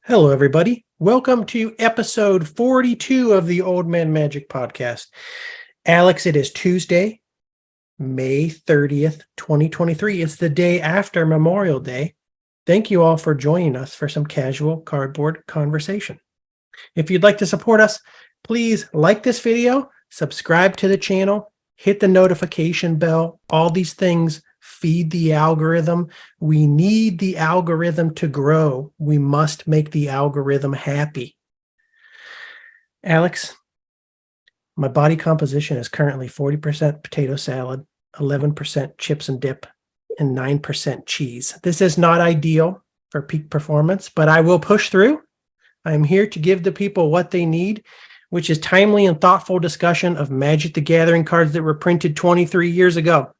Hello, everybody. Welcome to episode 42 of the Old Man Magic podcast. Alex, it is Tuesday, May 30th, 2023. It's the day after Memorial Day. Thank you all for joining us for some casual cardboard conversation. If you'd like to support us, please like this video, subscribe to the channel, hit the notification bell. All these things feed the algorithm. We need the algorithm to grow. We must make the algorithm happy. Alex, my body composition is currently 40% potato salad, 11% chips and dip, and 9% cheese. This is not ideal for peak performance, but I will push through. I am here to give the people what they need, which is timely and thoughtful discussion of Magic the Gathering cards that were printed 23 years ago.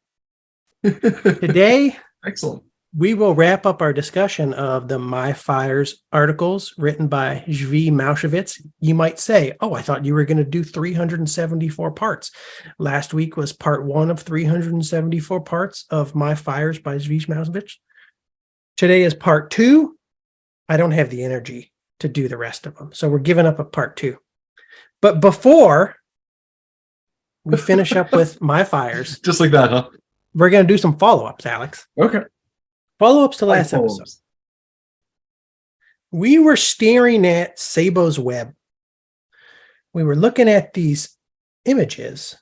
Today, excellent. We will wrap up our discussion of the My Fires articles written by Yavimaya. You might say, oh, I thought you were going to do 374 parts. Last week was part 1 of 374 parts of My Fires by Yavimaya. Today is part 2. I don't have the energy to do the rest of them, so we're giving up a part 2. But before we finish up with My Fires, just like that, huh? We're going to do some follow-ups, Alex. Okay. Follow-ups to last episode. We were staring at Sabo's web. We were looking at these images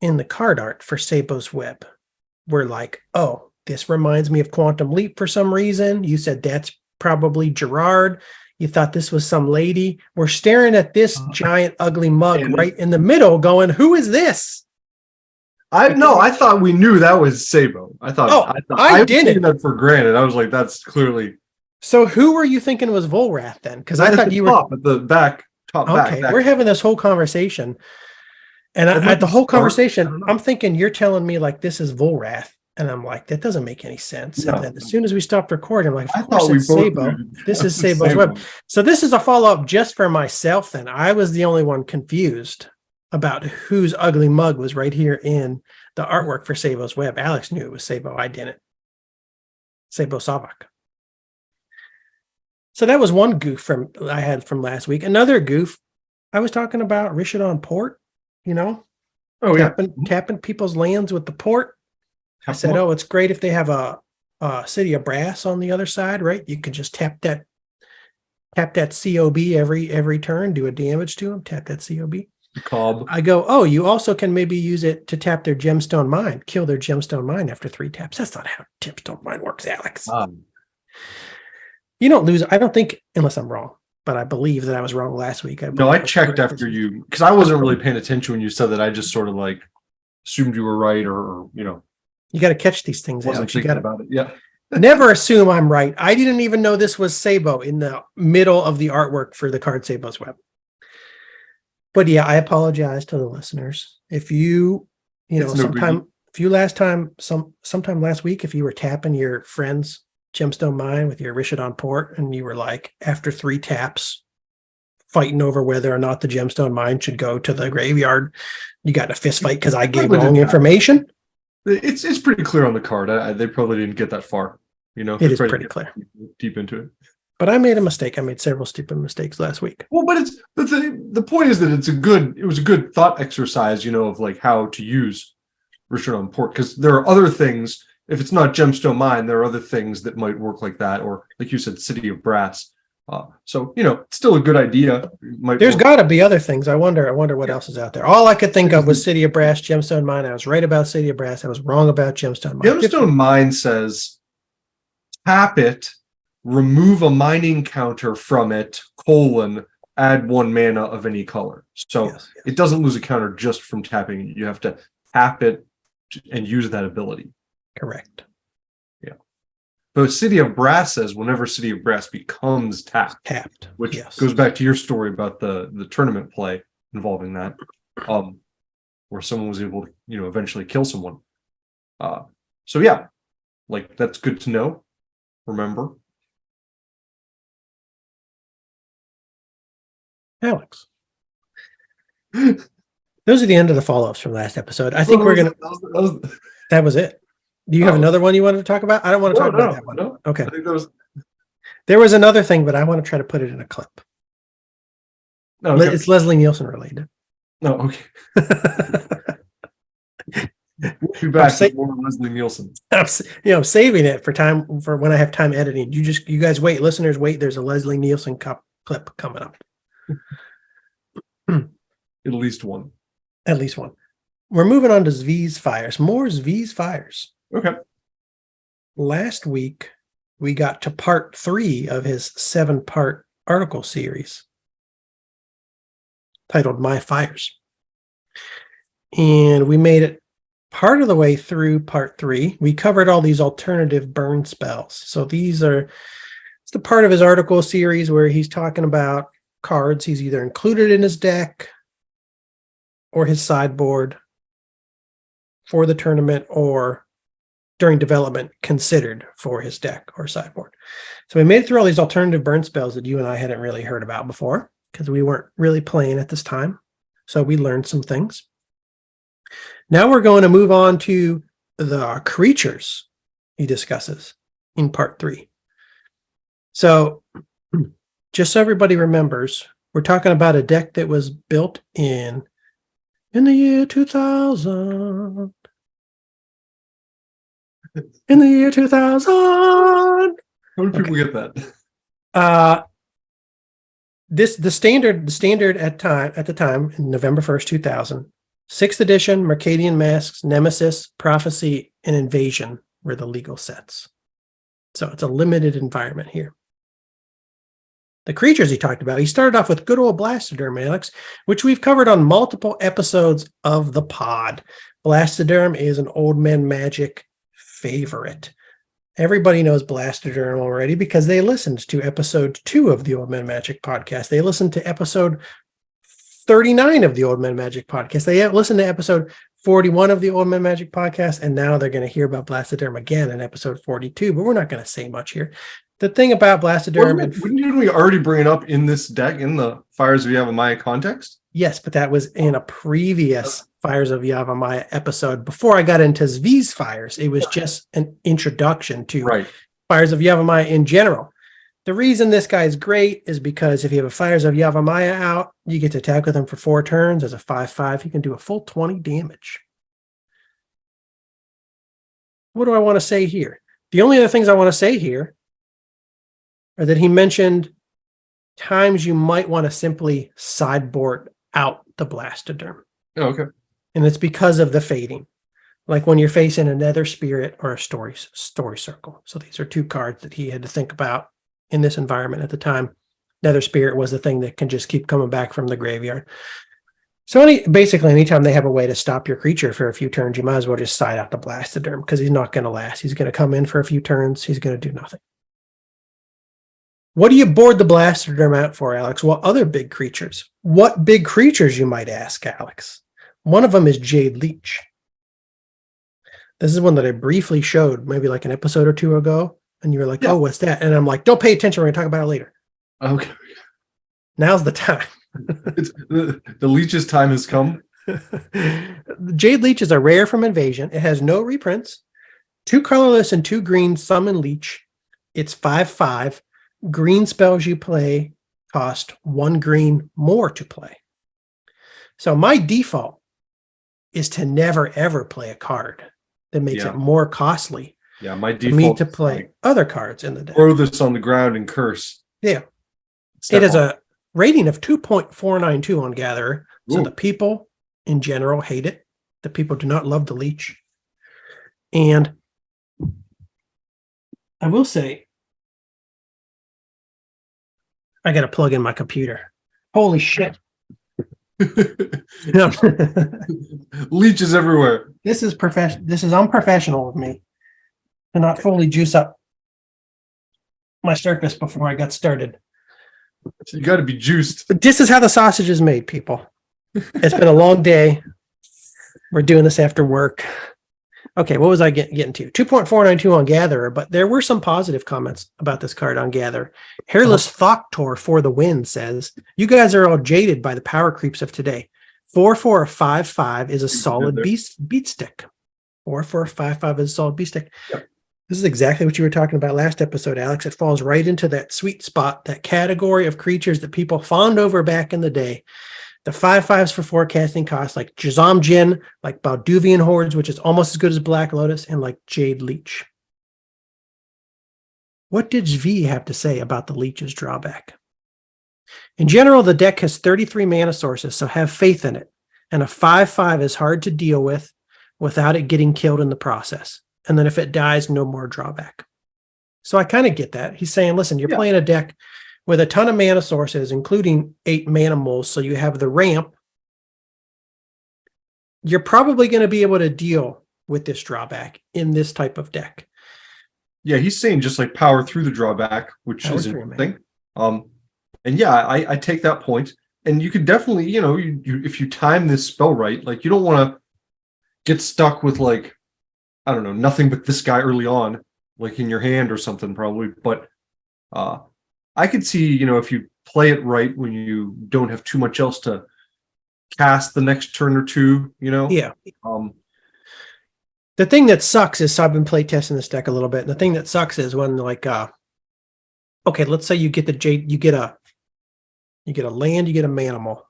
in the card art for Sabo's web. We're like, oh, this reminds me of Quantum Leap for some reason. You said that's probably Gerard. You thought this was some lady. We're staring at this giant ugly mug right in the middle going, who is this? I thought we knew that was Sabo. I didn't. That for granted. I was like, that's clearly. So who were you thinking was Volrath then? Because I thought you were at the back, top okay, back. We're having this whole conversation, and at the whole conversation, I'm thinking you're telling me like this is Volrath, and I'm like, that doesn't make any sense. No. And then as soon as we stopped recording, I'm like, of course it's Sabo. This is Sabo's web. So this is a follow-up just for myself. Then I was the only one confused about whose ugly mug was right here in the artwork for Sabo's web. Alex knew it was Sabo. I didn't. Sabo Savak. So that was one goof I had from last week. Another goof, I was talking about Richardon Port, tapping people's lands with the port. I said, oh, it's great if they have a City of Brass on the other side, right? You can just tap that COB every turn, do a damage to them, tap that COB. Cobb. I go, oh, you also can maybe use it to tap their Gemstone Mine, kill their Gemstone Mine after 3 taps. That's not how Gemstone Mine works, Alex. You don't lose. I don't think, unless I'm wrong, but I believe that I was wrong last week. I checked after you, because I wasn't really paying attention when you said that. I just sort of like assumed you were right, or You got to catch these things, Alex. You got about it. Yeah. Never assume I'm right. I didn't even know this was Sabo in the middle of the artwork for the card Sabo's web. But yeah, I apologize to the listeners. If sometime last week, if you were tapping your friend's Gemstone Mine with your Richardon Port, and you were like, after 3 taps, fighting over whether or not the Gemstone Mine should go to the graveyard, you got in a fist fight because I gave wrong information. It's pretty clear on the card. They probably didn't get that far. It is pretty clear. Deep into it. But I made a mistake. I made several stupid mistakes last week. Well, but the point is that it was a good thought exercise, of like how to use Richardon Port, because there are other things. If it's not Gemstone Mine, there are other things that might work like that, or like you said, City of Brass. So it's still a good idea. There's got to be other things. I wonder what else is out there. All I could think of was City of Brass, Gemstone Mine. I was right about City of Brass. I was wrong about Gemstone Mine. Gemstone Mine says tap it, remove a mining counter from it, add 1 mana of any color. So yes. It doesn't lose a counter just from tapping it. You have to tap it and use that ability. Correct. Yeah. But City of Brass says whenever City of Brass becomes tapped, which goes back to your story about the tournament play involving that, where someone was able to, eventually kill someone. So yeah, like that's good to know. Remember. Alex. Those are the end of the follow-ups from last episode. I think that was it. Do you have another one you wanted to talk about? I don't want to talk about that one. No. Okay. I think that There was another thing, but I want to try to put it in a clip. No, okay. It's Leslie Nielsen related. No, okay. We'll be back with more Leslie Nielsen. I'm saving it for when I have time editing. You guys wait, listeners, wait. There's a Leslie Nielsen clip coming up. At least one. At least one. We're moving on to Zvi's Fires. More Zvi's Fires. Okay. Last week, we got to part 3 of his 7-part article series titled My Fires. And we made it part of the way through part 3. We covered all these alternative burn spells. So it's the part of his article series where he's talking about cards he's either included in his deck or his sideboard for the tournament or during development considered for his deck or sideboard. So we made it through all these alternative burn spells that you and I hadn't really heard about before because we weren't really playing at this time. So we learned some things. Now we're going to move on to the creatures he discusses in part 3. So just so everybody remembers, we're talking about a deck that was built in the year 2000. In the year 2000. How many people get that? The standard at the time, November 1st, 2000. 6th edition, Mercadian Masks, Nemesis, Prophecy, and Invasion were the legal sets. So it's a limited environment here. The creatures he talked about, he started off with good old Blastoderm, Alex, which we've covered on multiple episodes of the pod. Blastoderm is an Old Man Magic favorite. Everybody knows Blastoderm already because they listened to episode 2 of the Old Man Magic podcast. They listened to episode 39 of the Old Man Magic podcast. They listened to episode 41 of the Old Man Magic podcast, and now they're going to hear about Blastoderm again in episode 42, but we're not going to say much here. The thing about Blastoderm... Didn't we already bring it up in this deck, in the Fires of Yavimaya context? Yes, but that was in a previous Fires of Yavimaya episode. Before I got into Zvi's Fires, it was just an introduction to Fires of Yavimaya in general. The reason this guy is great is because if you have a Fires of Yavimaya out, you get to attack with him for 4 turns. As a 5/5, you can do a full 20 damage. What do I want to say here? The only other things I want to say here are that he mentioned times you might want to simply sideboard out the Blastoderm. Oh, okay. And it's because of the fading. Like when you're facing a Nether Spirit or a Story Circle. So these are 2 cards that he had to think about in this environment at the time. Nether Spirit was the thing that can just keep coming back from the graveyard. So basically, anytime they have a way to stop your creature for a few turns, you might as well just side out the Blastoderm because he's not going to last. He's going to come in for a few turns. He's going to do nothing. What do you board the Blastoderm out for, Alex? Well, other big creatures. What big creatures, you might ask, Alex? One of them is Jade Leech. This is one that I briefly showed maybe like an episode or 2 ago. And you were like, oh, what's that? And I'm like, don't pay attention. We're going to talk about it later. Okay. Now's the time. The Leech's time has come. Jade Leech is a rare from Invasion. It has no reprints. 2 colorless and 2 green summon Leech. It's 5/5. Green spells you play cost 1 green more to play. So my default is to never, ever play a card that makes it more costly. Yeah, my default me to play other cards in the deck. Throw this on the ground and curse. Yeah. It is a rating of 2.492 on Gatherer. So the people in general hate it. The people do not love the Leech. And I will say, I got to plug in my computer. Holy shit. Leeches everywhere. This is unprofessional of me to not fully juice up my circus before I got started. You got to be juiced. But this is how the sausage is made, people. It's been a long day. We're doing this after work. Okay, what was I getting to? 2.492 on Gatherer, but there were some positive comments about this card on Gatherer. Hairless Thoktor for the win says, you guys are all jaded by the power creeps of today. 4/4 5/5 is a solid beat stick. 4/4 5/5 is a solid beat stick. Yep. This is exactly what you were talking about last episode, Alex. It falls right into that sweet spot, that category of creatures that people fawned over back in the day. The 5/5s for forecasting costs, like Jazam Jin, like Balduvian Hordes, which is almost as good as Black Lotus, and like Jade Leech. What did V have to say about the Leech's drawback? In general, the deck has 33 mana sources, so have faith in it. And a 5/5 is hard to deal with without it getting killed in the process. And then if it dies, no more drawback. So I kind of get that. He's saying, listen, you're playing a deck with a ton of mana sources, including 8 mana moles, so you have the ramp. You're probably going to be able to deal with this drawback in this type of deck. Yeah, he's saying just like power through the drawback, which is interesting. And yeah, I take that point. And you could definitely, you if you time this spell right, like you don't want to get stuck with like, I don't know, nothing but this guy early on, like in your hand or something probably. But I could see, if you play it right when you don't have too much else to cast the next turn or two, Yeah. The thing that sucks is, so I've been play testing this deck a little bit, and the thing that sucks is when like okay, let's say you get the Jade, you get a land, you get a manimal.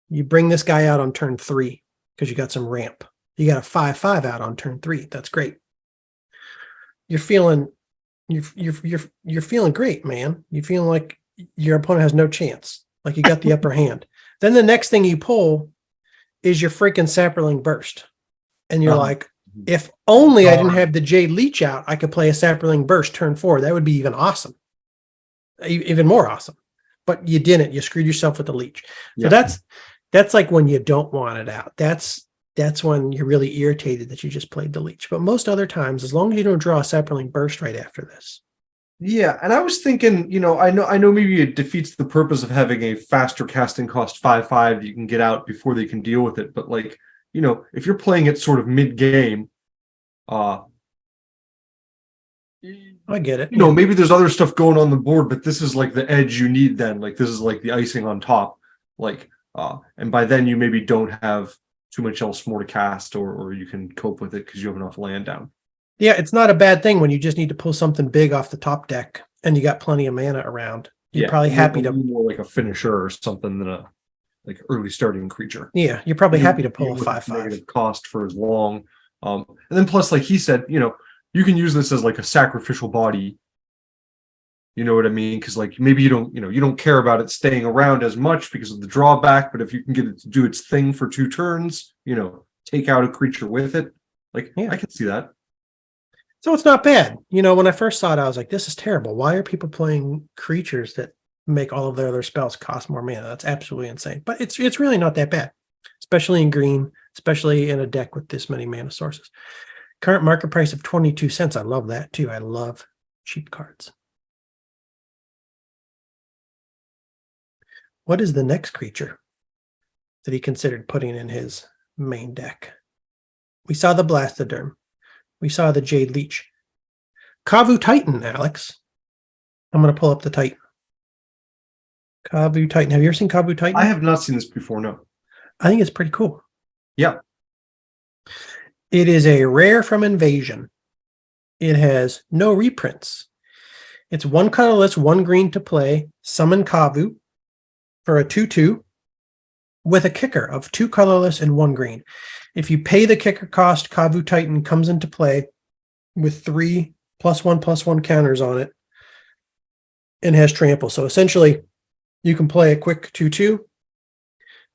You bring this guy out on turn 3 because you got some ramp. You got a 5/5 out on turn 3. That's great. You're feeling great, man. You feeling like your opponent has no chance. Like you got the upper hand. Then the next thing you pull is your freaking Sapperling Burst. And you're like, if only I didn't have the Jade Leech out, I could play a Sapperling Burst turn 4. That would be even awesome. Even more awesome. But you didn't. You screwed yourself with the Leech. So that's like when you don't want it out. That's when you're really irritated that you just played the Leech. But most other times, as long as you don't draw a Sapperling Burst right after this. Yeah, and I was thinking, I know maybe it defeats the purpose of having a faster casting cost 5/5 that you can get out before they can deal with it. But like, if you're playing it sort of mid-game, I get it. Maybe there's other stuff going on the board, but this is like the edge you need then. Like this is like the icing on top. Like, and by then you maybe don't have too much else more to cast, or you can cope with it because you have enough land down. Yeah, it's not a bad thing when you just need to pull something big off the top deck and you got plenty of mana around. You're probably happy to more like a finisher or something than a like early starting creature. Yeah, you're probably happy to pull a 5/5 cost for as long. And then plus, like he said, you can use this as like a sacrificial body. You know what I mean? Because like maybe you don't care about it staying around as much because of the drawback, but if you can get it to do its thing for 2 turns, take out a creature with it. Like I can see that. So it's not bad. When I first saw it, I was like, this is terrible. Why are people playing creatures that make all of their other spells cost more mana? That's absolutely insane. But it's really not that bad, especially in green, especially in a deck with this many mana sources. Current market price of 22 cents. I love that too. I love cheap cards. What is the next creature that he considered putting in his main deck? We saw the Blastoderm. We saw the Jade Leech. Kavu Titan, Alex. I'm going to pull up the Titan. Kavu Titan. Have you ever seen Kavu Titan? I have not seen this before, no. I think it's pretty cool. Yeah. It is a rare from Invasion. It has no reprints. It's 1 colorless, 1 green to play. Summon Kavu for a 2/2 with a kicker of 2 colorless and 1 green. If you pay the kicker cost, Kavu Titan comes into play with 3 +1/+1 counters on it and has trample. So essentially, you can play a quick 2/2,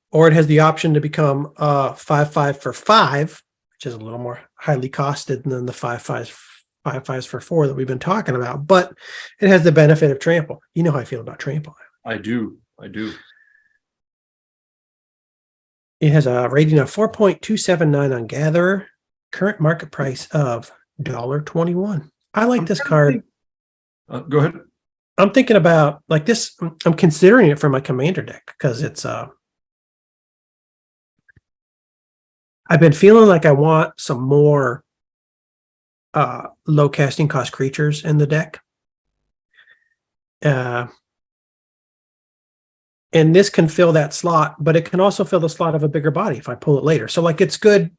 or it has the option to become 5/5 for 5, which is a little more highly costed than the 5/5s for 4 that we've been talking about. But it has the benefit of trample. You know how I feel about trample. I do. It has a rating of 4.279 on Gatherer. Current market price of $1.21. I like this card. Go ahead. I'm thinking about like this. I'm considering it for my commander deck because it's I've been feeling like I want some more low casting cost creatures in the deck. And this can fill that slot, but it can also fill the slot of a bigger body if I pull it later. So like it's good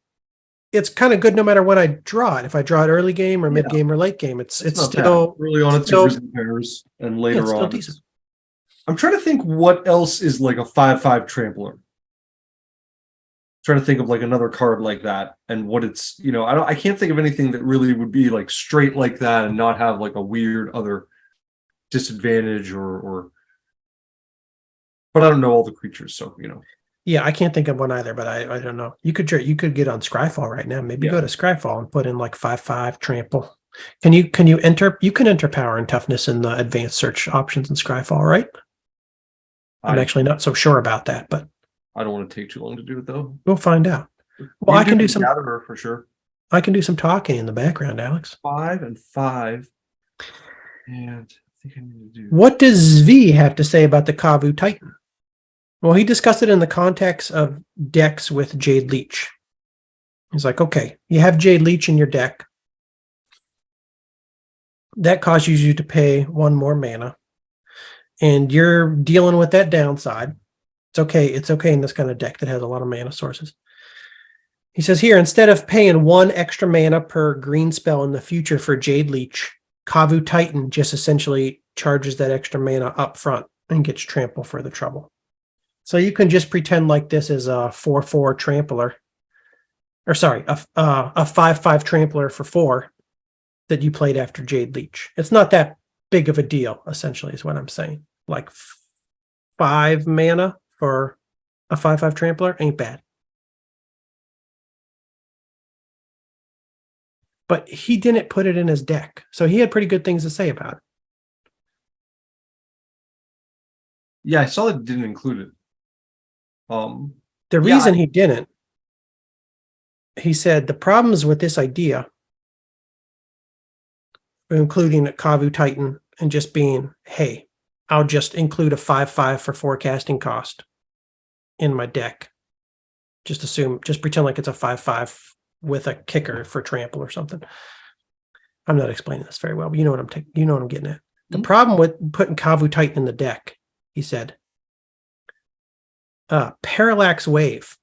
it's kind of good no matter when I draw it. If I draw it early game or mid game or late game, it's still bad. Early on it's a grizzly bears, and later on decent. I'm trying to think what else is like a 5/5 trampler. Trying to think of like another card like that, and what it's, I can't think of anything that really would be like straight like that and not have like a weird other disadvantage or but I don't know all the creatures, so Yeah, I can't think of one either, but I don't know. You could get on Scryfall right now. Maybe go to Scryfall and put in like 5/5 trample. Can you enter power and toughness in the advanced search options in Scryfall, right? I'm actually not so sure about that, but I don't want to take too long to do it though. We'll find out. Well, I can do some gatherer for sure. I can do some talking in the background, Alex. 5 and 5. And I think I need to do. What does Zvi have to say about the Kavu Titan? Well, he discussed it in the context of decks with Jade Leech. He's like, okay, you have Jade Leech in your deck. That causes you to pay 1 more mana. And you're dealing with that downside. It's okay in this kind of deck that has a lot of mana sources. He says here, instead of paying 1 extra mana per green spell in the future for Jade Leech, Kavu Titan just essentially charges that extra mana up front and gets trample for the trouble. So you can just pretend like this is a 4/4 trampler. Or sorry, a 5/5 trampler for 4 that you played after Jade Leech. It's not that big of a deal, essentially, is what I'm saying. Like 5 mana for a 5/5 trampler ain't bad. But he didn't put it in his deck, so he had pretty good things to say about it. Yeah, I saw that it didn't include it. The reason he didn't, he said the problems with this idea, including a Kavu Titan and just being, hey, I'll just include a 5/5 for forecasting cost in my deck. Just pretend like it's a 5/5 with a kicker for trample or something. I'm not explaining this very well, but you know what I'm getting at. The problem with putting Kavu Titan in the deck, he said, Parallax Wave,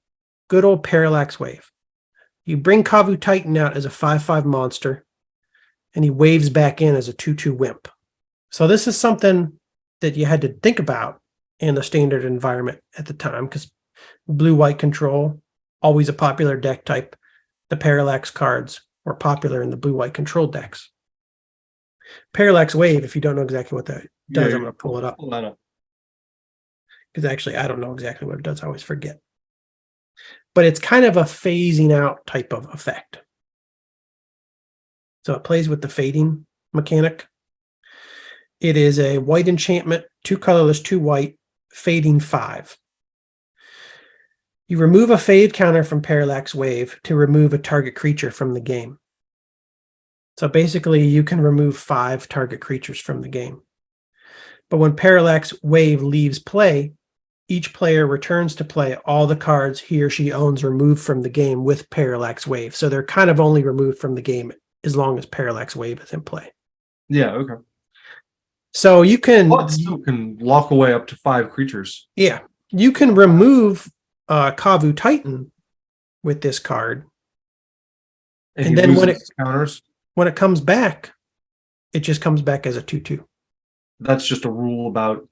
good old Parallax Wave. You bring Kavu Titan out as a 5/5 monster, and he waves back in as a 2/2 wimp. So this is something that you had to think about in the standard environment at the time, because blue-white control, always a popular deck type. The Parallax cards were popular in the blue-white control decks. Parallax Wave, if you don't know exactly what that does, I'm going to pull it up. Because actually, I don't know exactly what it does. I always forget. But it's kind of a phasing out type of effect. So it plays with the fading mechanic. It is a white enchantment, 2 colorless, 2 white, fading 5. You remove a fade counter from Parallax Wave to remove a target creature from the game. So basically, you can remove 5 target creatures from the game. But when Parallax Wave leaves play, each player returns to play all the cards he or she owns removed from the game with Parallax Wave. So they're kind of only removed from the game as long as Parallax Wave is in play. Yeah, okay. So you can lock away up to 5 creatures. Yeah, you can remove Kavu Titan with this card, and then when it comes back, it just comes back as a 2/2. That's just a rule about.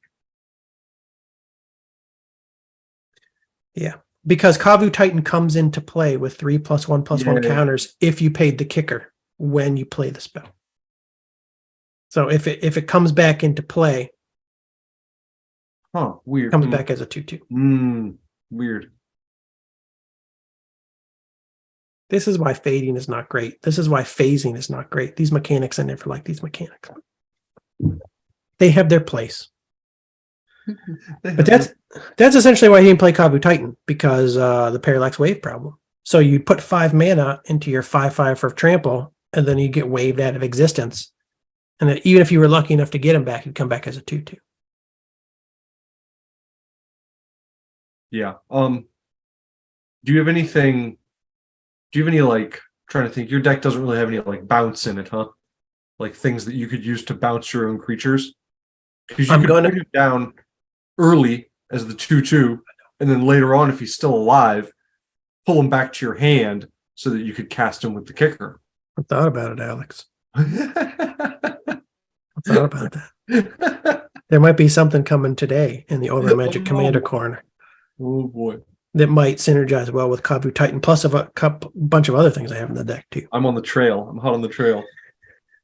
Yeah, because Kavu Titan comes into play with 3+1/+1 counters if you paid the kicker when you play the spell. So if it comes back into play, weird. Comes back as a 2/2. Weird. This is why fading is not great. This is why phasing is not great. These mechanics, I never like these mechanics. They have their place. But that's essentially why he didn't play Kavu Titan, because the Parallax Wave problem. So you put 5 mana into your 5/5 for trample, and then you get waved out of existence. And then even if you were lucky enough to get him back, he'd come back as a 2/2. Yeah. Do you have anything? Do you have any, like, trying to think? Your deck doesn't really have any like bounce in it, huh? Like things that you could use to bounce your own creatures. Because you could put it down early as the 2/2, and then later on, if he's still alive, pull him back to your hand so that you could cast him with the kicker. I thought about it, Alex. I thought about that. There might be something coming today in the Old Man Magic Commander corner. Oh boy. That might synergize well with Kavu Titan, plus a bunch of other things I have in the deck too. I'm on the trail. I'm hot on the trail.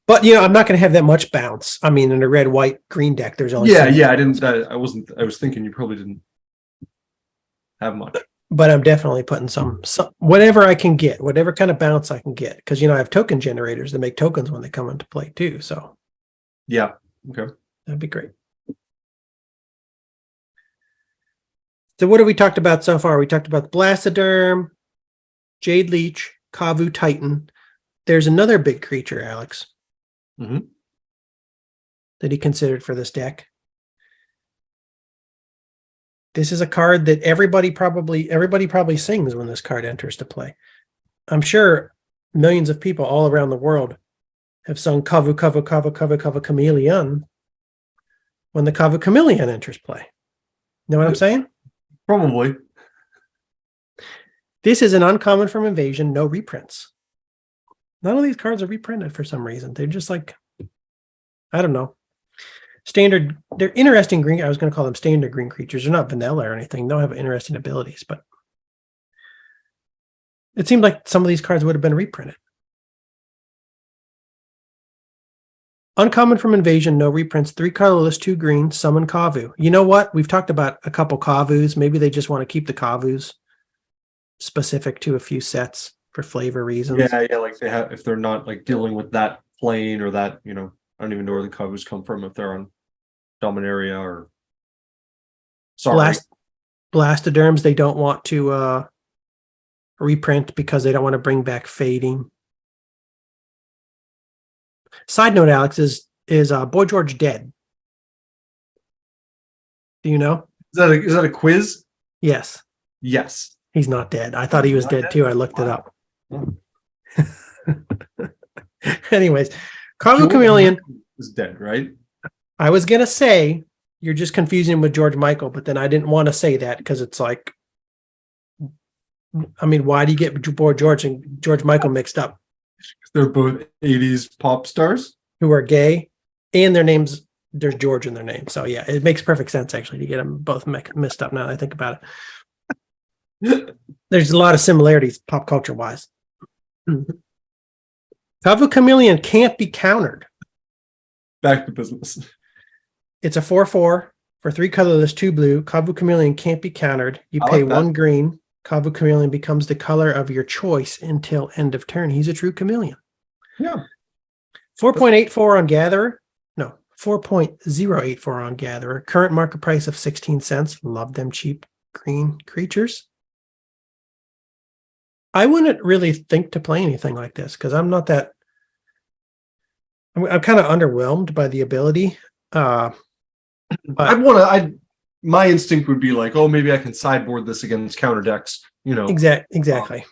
But I'm not going to have that much bounce. I mean, in a red, white, green deck, there's only I didn't. I wasn't. I was thinking you probably didn't have much. But I'm definitely putting some whatever I can get, whatever kind of bounce I can get, because I have token generators that make tokens when they come into play too. So yeah, okay, that'd be great. So what have we talked about so far? We talked about the Blastoderm, Jade Leech, Kavu Titan. There's another big creature, Alex, that he considered for this deck. This is a card that everybody probably sings when this card enters to play. I'm sure millions of people all around the world have sung Kavu, Kavu, Kavu, Kavu, Kavu Chameleon when the Kavu Chameleon enters play. Know what I'm saying? Probably. This is an uncommon from Invasion, no reprints. None of these cards are reprinted for some reason. They're just like, I don't know. Standard, they're interesting green. I was going to call them standard green creatures. They're not vanilla or anything. They'll have interesting abilities, but it seemed like some of these cards would have been reprinted. Uncommon from Invasion, no reprints. 3 colorless, 2 green, summon Kavu. You know what? We've talked about a couple Kavus. Maybe they just want to keep the Kavus specific to a few sets for flavor reasons. Yeah, like they have, if they're not like dealing with that plane or that, I don't even know where the Kavus come from, if they're on Dominaria or Blastoderms, they don't want to reprint because they don't want to bring back fading. Side note, Alex, is Boy George dead? Do you know? Is that a quiz? Yes. Yes. He's not dead. I thought he was dead too. I looked it up. Anyways, Kavu Chameleon is dead, right? I was gonna say you're just confusing him with George Michael, but then I didn't want to say that because it's like, I mean, why do you get Boy George and George Michael mixed up? They're both 80s pop stars who are gay, and their names, there's George in their name. So yeah, it makes perfect sense actually to get them both mixed up now that I think about it. There's a lot of similarities pop culture wise. Kavu Chameleon can't be countered. Back to business. It's a 4/4 for 3 colorless, 2 blue. Kavu Chameleon can't be countered. You pay 1 green. Kavu Chameleon becomes the color of your choice until end of turn. He's a true chameleon. Yeah. 4.84 on Gatherer. No, 4.084 on Gatherer. Current market price of 16 cents. Love them cheap green creatures. I wouldn't really think to play anything like this because I'm not that. I'm kind of underwhelmed by the ability. My instinct would be like, oh, maybe I can sideboard this against counter decks. Exactly.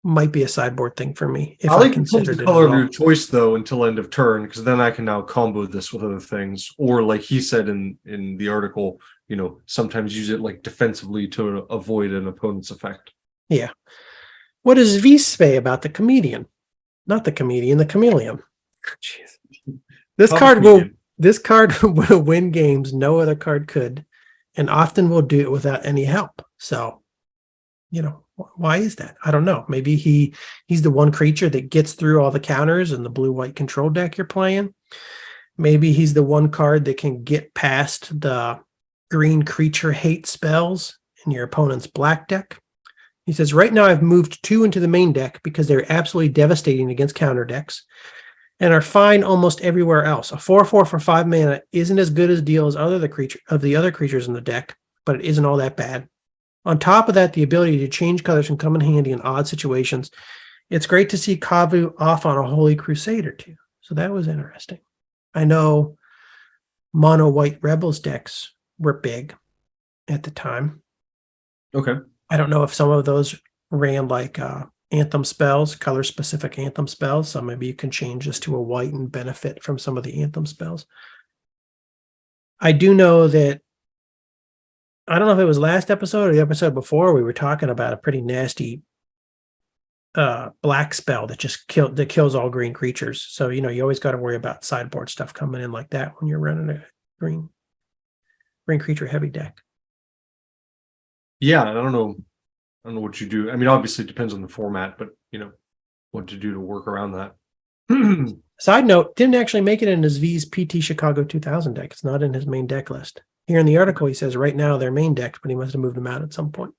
Might be a sideboard thing for me if I considered the color of your choice though until end of turn, because then I can now combo this with other things, or like he said in the article, sometimes use it like defensively to avoid an opponent's effect. Yeah. What does V say about the comedian? Not the comedian, the chameleon. Jeez. This card will win games no other card could, and often will do it without any help. So, why is that? I don't know. Maybe he's the one creature that gets through all the counters in the blue-white control deck you're playing. Maybe he's the one card that can get past the green creature hate spells in your opponent's black deck. He says, right now I've moved 2 into the main deck because they're absolutely devastating against counter decks and are fine almost everywhere else. A 4/4 for 5 mana isn't as good a deal as the other creatures in the deck, but it isn't all that bad. On top of that, the ability to change colors can come in handy in odd situations. It's great to see Kavu off on a Holy Crusade or 2. So that was interesting. I know mono white Rebels decks were big at the time. Okay. I don't know if some of those ran like anthem spells, color specific anthem spells. So maybe you can change this to a white and benefit from some of the anthem spells. I do know that, I don't know if it was last episode or the episode before, we were talking about a pretty nasty black spell that kills all green creatures. So you always got to worry about sideboard stuff coming in like that when you're running a green creature heavy deck. Yeah, I don't know what you do. I mean, obviously it depends on the format, but what to do to work around that. Side note, didn't actually make it in his V's PT Chicago 2000 deck. It's not in his main deck list. Here in the article, he says right now they're main decks, but he must have moved them out at some point.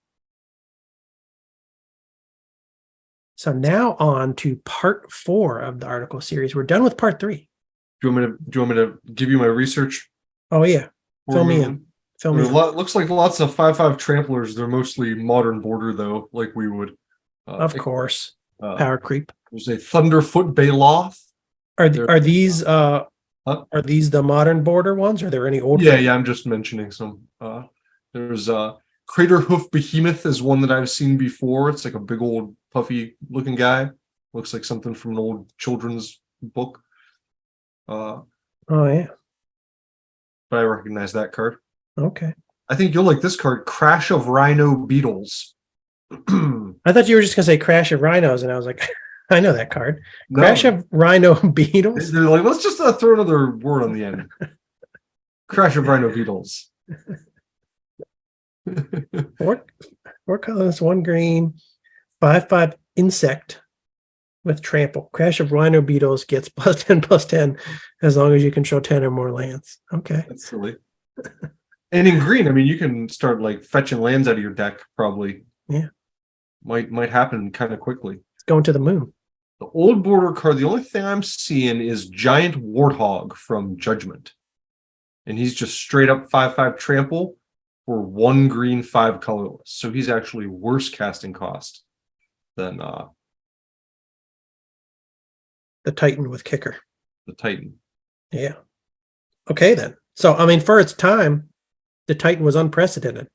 So now on to part 4 of the article series. We're done with part 3. Do you want me to give you my research? Oh yeah, fill me in. Looks like lots of 5/5 tramplers. They're mostly modern border though, like we would. Of course, power creep. There's a Thunderfoot Baloth. Are these the modern border ones? Are there any old? Yeah, I'm just mentioning some. There's Crater Hoof Behemoth is one that I've seen before. It's like a big old puffy looking guy. Looks like something from an old children's book. Oh yeah. But I recognize that card. Okay. I think you'll like this card, Crash of Rhino Beetles. I thought you were just gonna say Crash of Rhinos, and I was like, I know that card. No. Crash of Rhino Beetles. They're like, let's just throw another word on the end. Crash of Rhino Beetles. 4 colors, 1 green, 5/5 insect with trample. Crash of Rhino Beetles gets +10/+10 as long as you control 10 or more lands. Okay. That's silly. And in green, I mean, you can start like fetching lands out of your deck, probably. Yeah. Might happen kind of quickly. It's going to the moon. The old border card, the only thing I'm seeing is Giant Warthog from Judgment. And he's just straight up 5/5 trample for 1 green, 5 colorless. So he's actually worse casting cost than the Titan with kicker. The Titan. Yeah. Okay, then. So, I mean, for its time, the Titan was unprecedented.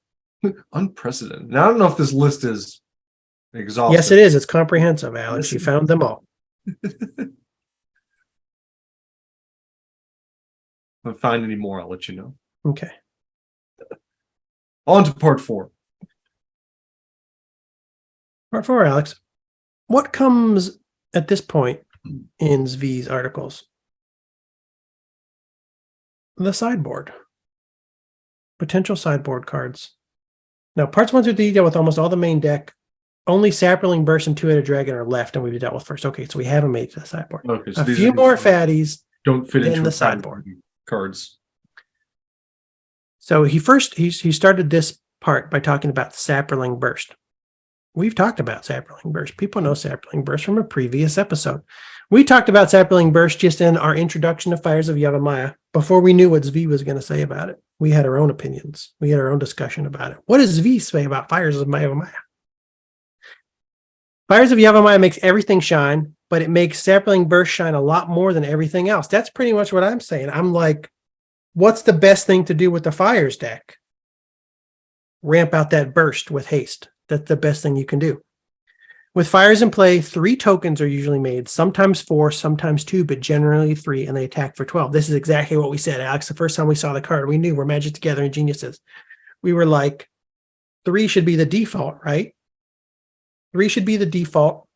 Unprecedented. Now, I don't know if this list is exhaustive. Yes, it is. It's comprehensive, Alex. You found them all. If I find any more, I'll let you know. Okay. On to part 4. Part 4, Alex. What comes at this point in Zvi's articles? The sideboard. Potential sideboard cards. Now, parts 1 through 3 deal with almost all the main deck. Only Sapperling Burst and Two-Headed Dragon are left, and we've dealt with first. Okay, so we haven't made it to the sideboard. Okay, so a few more fatties don't fit into the sideboard cards. So he started this part by talking about Sapperling Burst. We've talked about Sapperling Burst. People know Sapperling Burst from a previous episode. We talked about Sapperling Burst just in our introduction to Fires of Yavimaya before we knew what Zvi was going to say about it. We had our own opinions. We had our own discussion about it. What does Zvi say about Fires of Yavimaya? Fires of Yavimaya makes everything shine, but it makes Sapperling Burst shine a lot more than everything else. That's pretty much what I'm saying. I'm like, what's the best thing to do with the Fires deck? Ramp out that burst with haste. That's the best thing you can do. With Fires in play, 3 tokens are usually made, sometimes 4, sometimes 2, but generally 3, and they attack for 12. This is exactly what we said, Alex. The first time we saw the card, we knew we're Magic Together and Geniuses. We were like, 3 should be the default, right? 3 should be the default,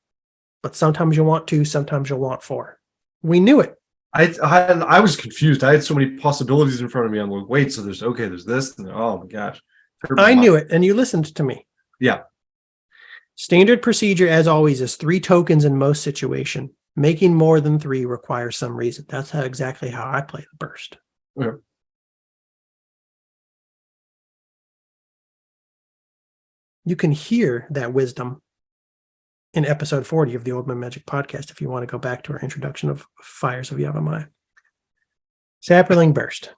but sometimes you want 2, sometimes you'll want 4. We knew it. I was confused. I had so many possibilities in front of me. I'm like, wait, so there's this, and oh my gosh. I knew it, and you listened to me. Yeah. Standard procedure, as always, is 3 tokens in most situation. Making more than 3 requires some reason. That's exactly how I play the burst. Okay. You can hear that wisdom in episode 40 of the Old Man Magic podcast if you want to go back to our introduction of Fires of Yavimaya. Sapperling Burst.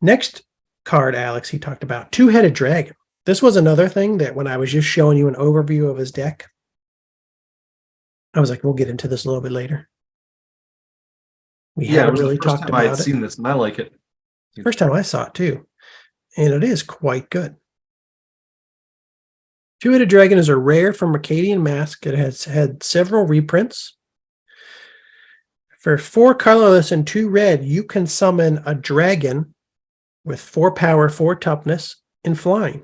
Next card, Alex, he talked about Two-Headed Dragon. This was another thing that when I was just showing you an overview of his deck, I was like, we'll get into this a little bit later. We haven't really talked about it. I had seen this, and I like it. First time I saw it, too. And it is quite good. Two-Headed Dragon is a rare from Mercadian Mask. It has had several reprints. For 4 colorless and 2 red, you can summon a dragon with 4 power, 4 toughness, and flying.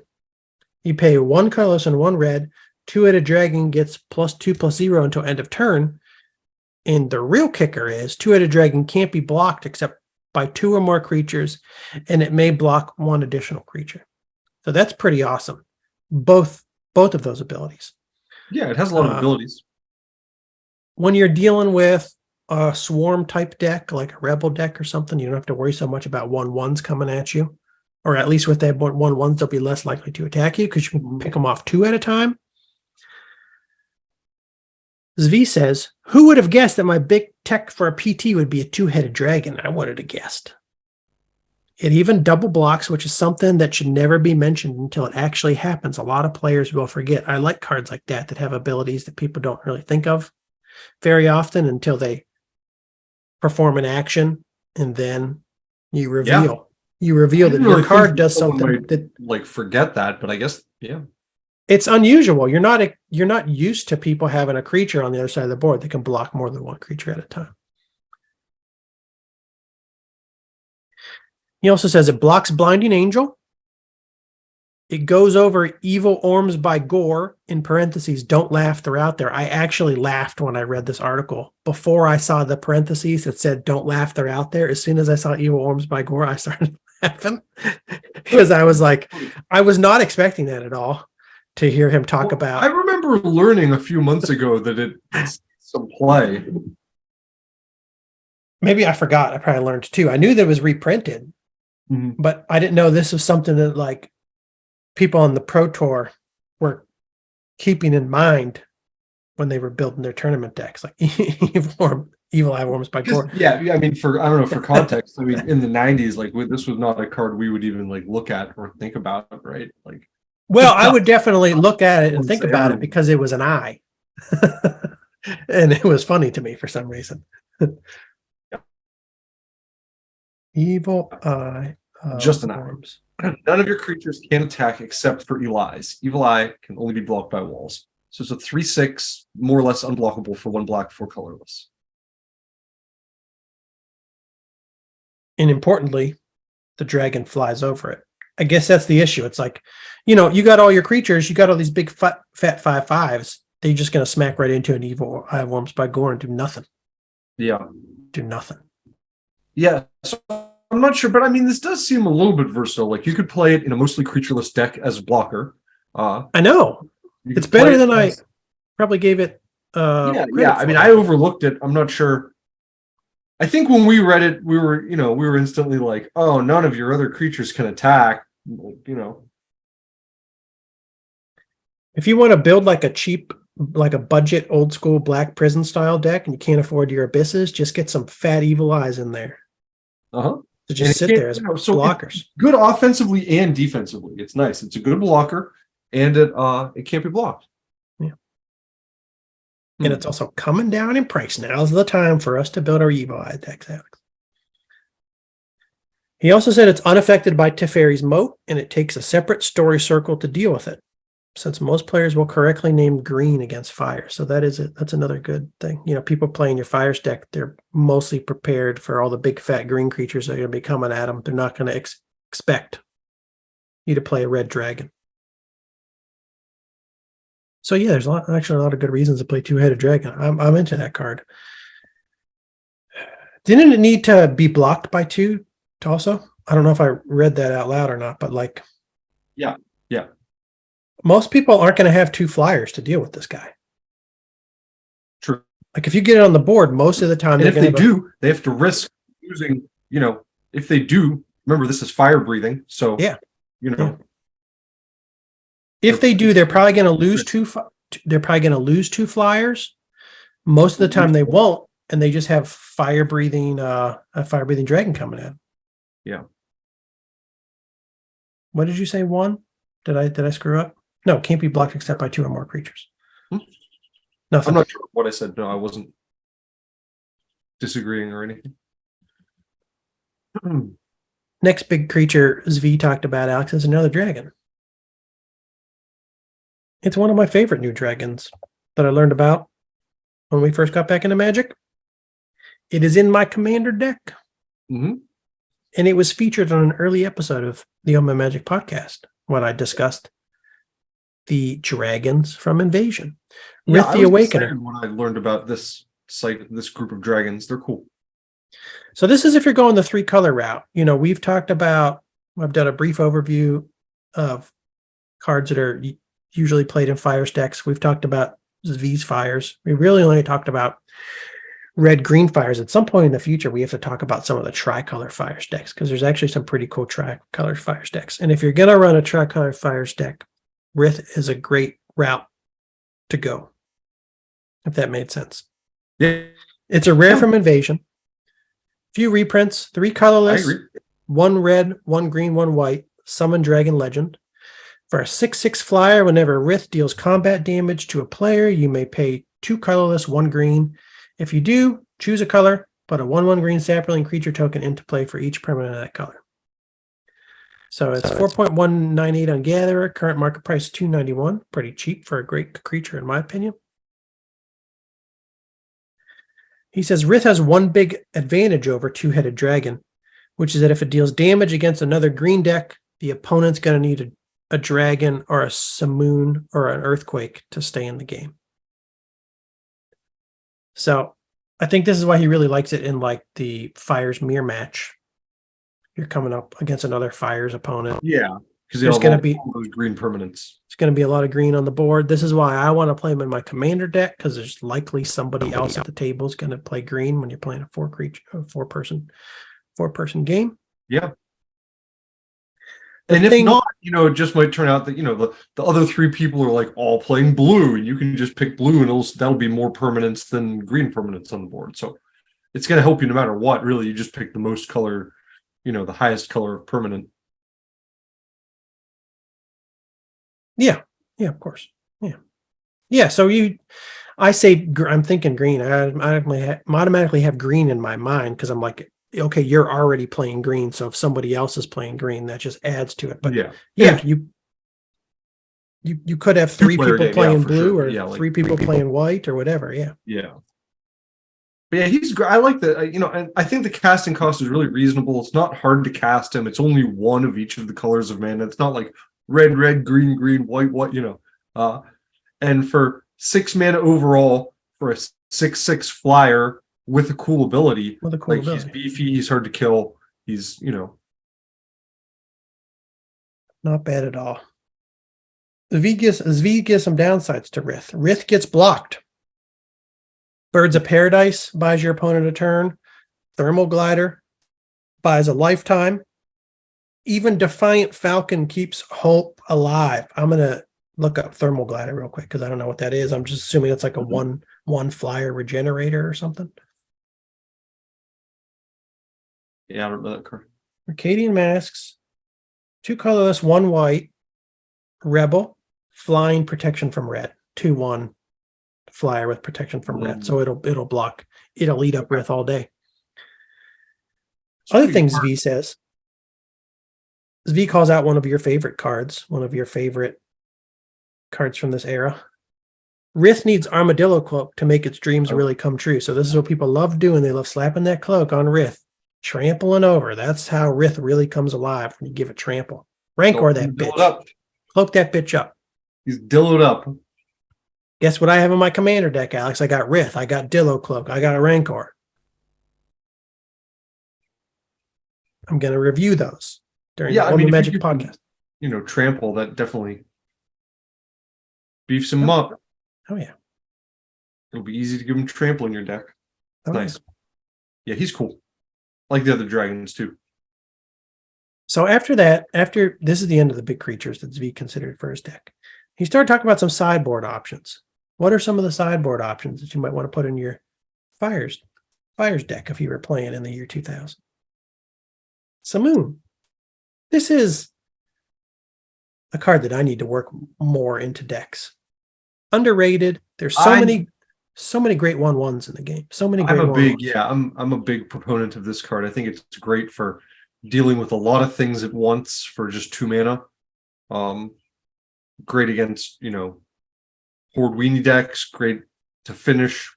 You pay 1 colorless and 1 red two-headed dragon gets +2/+0 until end of turn. And the real kicker is two-headed dragon can't be blocked except by 2 or more creatures, and it may block 1 additional creature. So that's pretty awesome. Both of those abilities. Yeah, it has a lot of abilities. When you're dealing with a swarm type deck, like a rebel deck or something, you don't have to worry so much about 1/1s coming at you. Or at least with that 1/1s, they'll be less likely to attack you because you can pick them off 2 at a time. Zvi says, who would have guessed that my big tech for a PT would be a 2-headed dragon? I would have guessed. It even double blocks, which is something that should never be mentioned until it actually happens. A lot of players will forget. I like cards like that have abilities that people don't really think of very often until they perform an action, and then you reveal. Yeah. You reveal that your card does something that, like, forget that, but I guess, yeah. It's unusual. You're not used to people having a creature on the other side of the board that can block more than 1 creature at a time. He also says it blocks Blinding Angel. It goes over Evil Orms by Gore, in parentheses, don't laugh, they're out there. I actually laughed when I read this article. Before I saw the parentheses that said, don't laugh, they're out there. As soon as I saw Evil Orms by Gore, I started laughing because I was like, I was not expecting that at all to hear him talk about. I remember learning a few months ago that it's some play. Maybe I forgot. I probably learned too. I knew that it was reprinted, but I didn't know this was something that, like, people on the Pro Tour were keeping in mind when they were building their tournament decks, like Evil Eye Worms by Gore. Yeah, I mean, I don't know, for context, I mean, in the 90s, like, this was not a card we would even, like, look at or think about, right? Like, well, I would definitely look at it and think about it because it was an eye. And it was funny to me for some reason. Evil Eye. Just an eye. None of your creatures can attack except for Evil Eyes. Evil Eye can only be blocked by walls. So it's a 3/6, more or less unblockable for 1 black, 4 colorless. And importantly, the dragon flies over it. I guess that's the issue. It's like, you got all your creatures, you got all these big fat 5/5s. They're just going to smack right into an Evil Eye Worms by Gore and do nothing. Yeah. Do nothing. Yeah. So I'm not sure, but I mean, this does seem a little bit versatile. Like, you could play it in a mostly creatureless deck as a blocker. I know. It's better than I probably gave it. Yeah. I mean, I overlooked it. I'm not sure. I think when we read it, we were instantly like, oh, none of your other creatures can attack. If you want to build like a budget old school Black Prison style deck and you can't afford your abysses, just get some fat Evil Eyes in there. To just sit there as blockers. Good offensively and defensively. It's nice. It's a good blocker, and it can't be blocked. Yeah. And it's also coming down in price. Now's the time for us to build our Evil Eye decks, Alex. He also said it's unaffected by Teferi's Moat, and it takes a separate story circle to deal with it, since most players will correctly name green against fire. So that's another good thing. People playing your fires deck, they're mostly prepared for all the big fat green creatures that are going to be coming at them. They're not going to expect you to play a red dragon. So yeah, there's actually a lot of good reasons to play 2-headed dragon. I'm into that card. Didn't it need to be blocked by 2 also? I don't know if I read that out loud or not, but like, yeah. Most people aren't going to have 2 flyers to deal with this guy. True. Like, if you get it on the board, most of the time, if they do, they have to risk using, if they do, remember, this is fire breathing. So, if they do, they're probably going to lose 2. They're probably going to lose 2 flyers. Most of the time they won't. And they just have a fire breathing dragon coming in. Yeah. What did you say? 1? Did I screw up? No, can't be blocked except by 2 or more creatures. Nothing. I'm not sure what I said. No, I wasn't disagreeing or anything. Next big creature Zvi talked about, Alex, is another dragon. It's one of my favorite new dragons that I learned about when we first got back into Magic. It is in my Commander deck. And it was featured on an early episode of the On My Magic podcast when I discussed the dragons from Invasion. Yeah, Rith the Awakener. When I learned about this group of dragons, they're cool. So this is if you're going the 3-color route. We've talked about, I've done a brief overview of cards that are usually played in Fires decks. We've talked about V's Fires. We really only talked about red-green Fires. At some point in the future, we have to talk about some of the tricolor Fires decks, because there's actually some pretty cool tricolor Fires decks. And if you're going to run a tricolor Fires deck, Rith is a great route to go, if that made sense. Yeah. It's a rare from Invasion. Few reprints, 3 colorless, 1 red, 1 green, 1 white, Summon Dragon Legend. For a 6/6 flyer, whenever Rith deals combat damage to a player, you may pay 2 colorless, 1 green. If you do, choose a color, put a 1/1 green sapling creature token into play for each permanent of that color. So it's 4.198 on Gatherer. Current market price $291. Pretty cheap for a great creature, in my opinion. He says Rith has one big advantage over Two-Headed Dragon, which is that if it deals damage against another green deck, the opponent's going to need a dragon or a Simoon or an Earthquake to stay in the game. So I think this is why he really likes it in like the Fires mirror match. You're coming up against another Fires opponent. Yeah, because there's going to be those green permanents. It's going to be a lot of green on the board. This is why I want to play him in my commander deck, because there's likely somebody else at the table is going to play green when you're playing a four-person game. Yeah. And if not, it just might turn out that, the other 3 people are like all playing blue, and you can just pick blue, and that'll be more permanents than green permanents on the board. So it's going to help you no matter what. Really, you just pick the most color, the highest color of permanent. Yeah, of course. Yeah. So I say I'm thinking green. I automatically have green in my mind, because I'm like, okay, you're already playing green, so if somebody else is playing green, that just adds to it. But you could have 3 people playing blue, or 3 people playing white, or whatever. Yeah. But yeah, he's great. I like that. And I think the casting cost is really reasonable. It's not hard to cast him. It's only 1 of each of the colors of mana. It's not like red, green, white, and for 6 mana overall for a 6/6 flyer with a cool ability. He's beefy, he's hard to kill. He's, not bad at all. V gives some downsides to Rith. Rith gets blocked. Birds of Paradise buys your opponent a turn. Thermal Glider buys a lifetime. Even Defiant Falcon keeps hope alive. I'm going to look up Thermal Glider real quick, because I don't know what that is. I'm just assuming it's like a one flyer regenerator or something. Yeah, I don't know that card. Arcadian Masks, 2 colorless, 1 white, Rebel, flying, protection from red, 2/1 flyer with protection from red. So it'll block. It'll eat up Rith all day. Other things V says. V calls out one of your favorite cards, one of your favorite cards from this era. Rith needs Armadillo Cloak to make its dreams really come true. So this is what people love doing. They love slapping that cloak on Rith, trampling over. That's how Rith really comes alive, when you give it trample. Rancor that bitch. Cloak that bitch up. He's dillowed up. Guess what I have in my commander deck, Alex? I got Rith. I got Dillo Cloak. I got a Rancor. I'm going to review those during the Magic podcast. Trample, that definitely beefs him up. Oh, yeah. It'll be easy to give him trample in your deck. Nice. Yeah, he's cool. Like the other dragons, too. So after this is the end of the big creatures that Zvi considered for his deck. He started talking about some sideboard options. What are some of the sideboard options that you might want to put in your Fires deck if you were playing in the year 2000? Simoon. This is a card that I need to work more into decks. Underrated. There's so many great 1/1s in the game. So many great I'm a big proponent of this card. I think it's great for dealing with a lot of things at once for just 2 mana. Great against, Horde Weenie decks, great to finish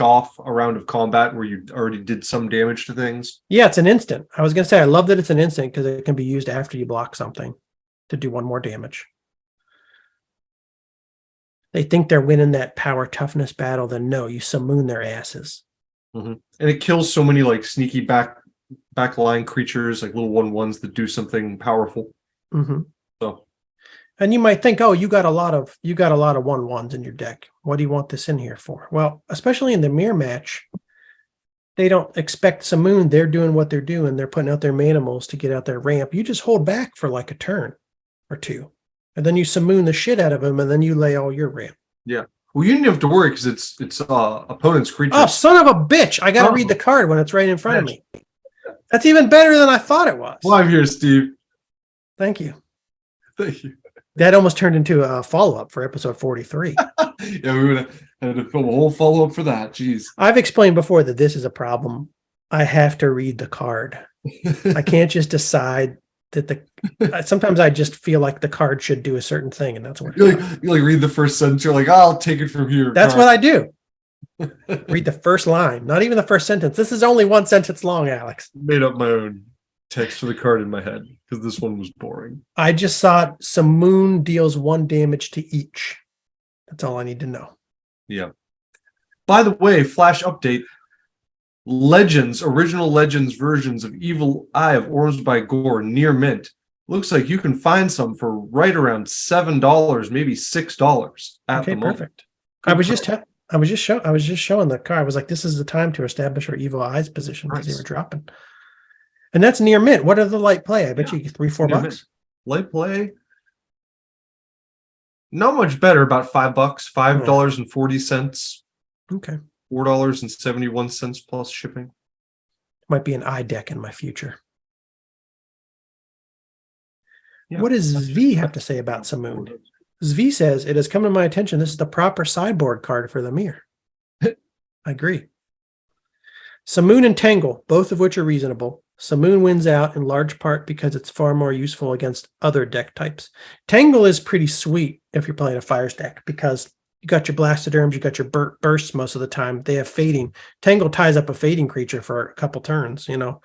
off a round of combat where you already did some damage to things. Yeah, it's an instant. I was going to say, I love that it's an instant, because it can be used after you block something to do 1 more damage. they think they're winning that power toughness battle, then no, you simoon their asses. Mm-hmm. And it kills so many like sneaky backline creatures, like little 1/1s that do something powerful. Mm-hmm. So, and you might think, oh, you got a lot of 1/1s in your deck. What do you want this in here for? Well, especially in the mirror match, they don't expect simoon. They're doing what they're doing. They're putting out their manimals to get out their ramp. You just hold back for like a turn or two, and then you simoon the shit out of them, and then you lay all your ramp. Yeah. Well, you didn't have to worry because it's opponent's creature. Oh, son of a bitch! I got to read the card when it's right in front of me. That's even better than I thought it was. Well, I'm here, Steve. Thank you. Thank you. That almost turned into a follow-up for episode 43. Yeah, we would have had to film a whole follow-up for that. Jeez. I've explained before that this is a problem. I have to read the card. I can't just decide that sometimes I just feel like the card should do a certain thing, and that's what you like read the first sentence. You're like, I'll take it from here. That's what I do. Read the first line, not even the first sentence. This is only one sentence long, Alex. Made up my own text for the card in my head because this one was boring. I just saw simoon deals 1 damage to each. That's all I need to know. Yeah. By the way, flash update. Original Legends versions of Evil Eye of Orms by Gore near mint. Looks like you can find some for right around $7, maybe $6 at the moment. Perfect. I was just showing the card. I was like, this is the time to establish our Evil Eyes position because they were dropping. And that's near mint. What are the light play? I bet you $3-4 bucks. Light play. Not much better, about $5, $5.40. Okay. $4.71 plus shipping. Might be an eye deck in my future. Yeah. What does Zvi have to say about Simoon? Zvi says, it has come to my attention this is the proper sideboard card for the mirror. I agree. Simoon and Tangle, both of which are reasonable. Simoon wins out in large part because it's far more useful against other deck types. Tangle is pretty sweet if you're playing a Fires deck because you got your Blastoderms, you got your bursts most of the time. They have fading. Tangle ties up a fading creature for a couple turns. You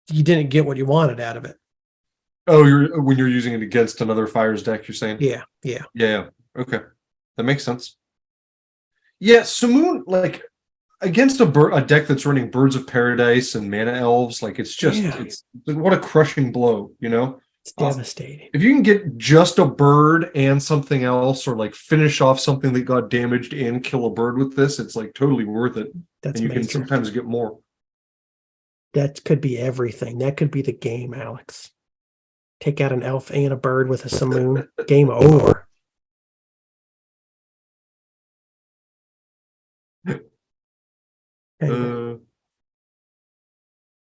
didn't get what you wanted out of it. Oh, when you're using it against another Fires deck, you're saying? Yeah. Okay, that makes sense. Yeah, Simoon, like against a deck that's running Birds of Paradise and Mana Elves, like it's what a crushing blow, It's devastating. If you can get just a bird and something else, or like finish off something that got damaged and kill a bird with this, it's like totally worth it. That's and you major. Can sometimes get more. That could be everything. That could be the game, Alex. Take out an elf and a bird with a Simoon. Game over.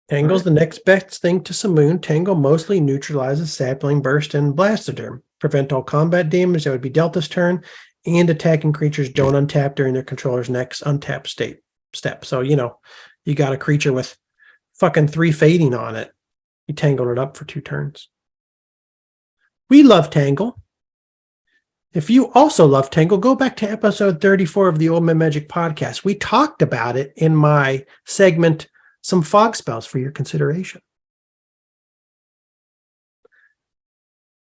Tangle's the next best thing to Simoon. Tangle mostly neutralizes Sapling, Burst, and Blastoderm. Prevent all combat damage that would be dealt this turn, and attacking creatures don't untap during their controller's next untap step. So, you got a creature with fucking 3 fading on it. You tangled it up for 2 turns. We love Tangle. If you also love Tangle, go back to episode 34 of the Old Man Magic podcast. We talked about it in my segment, Some Fog Spells for Your Consideration.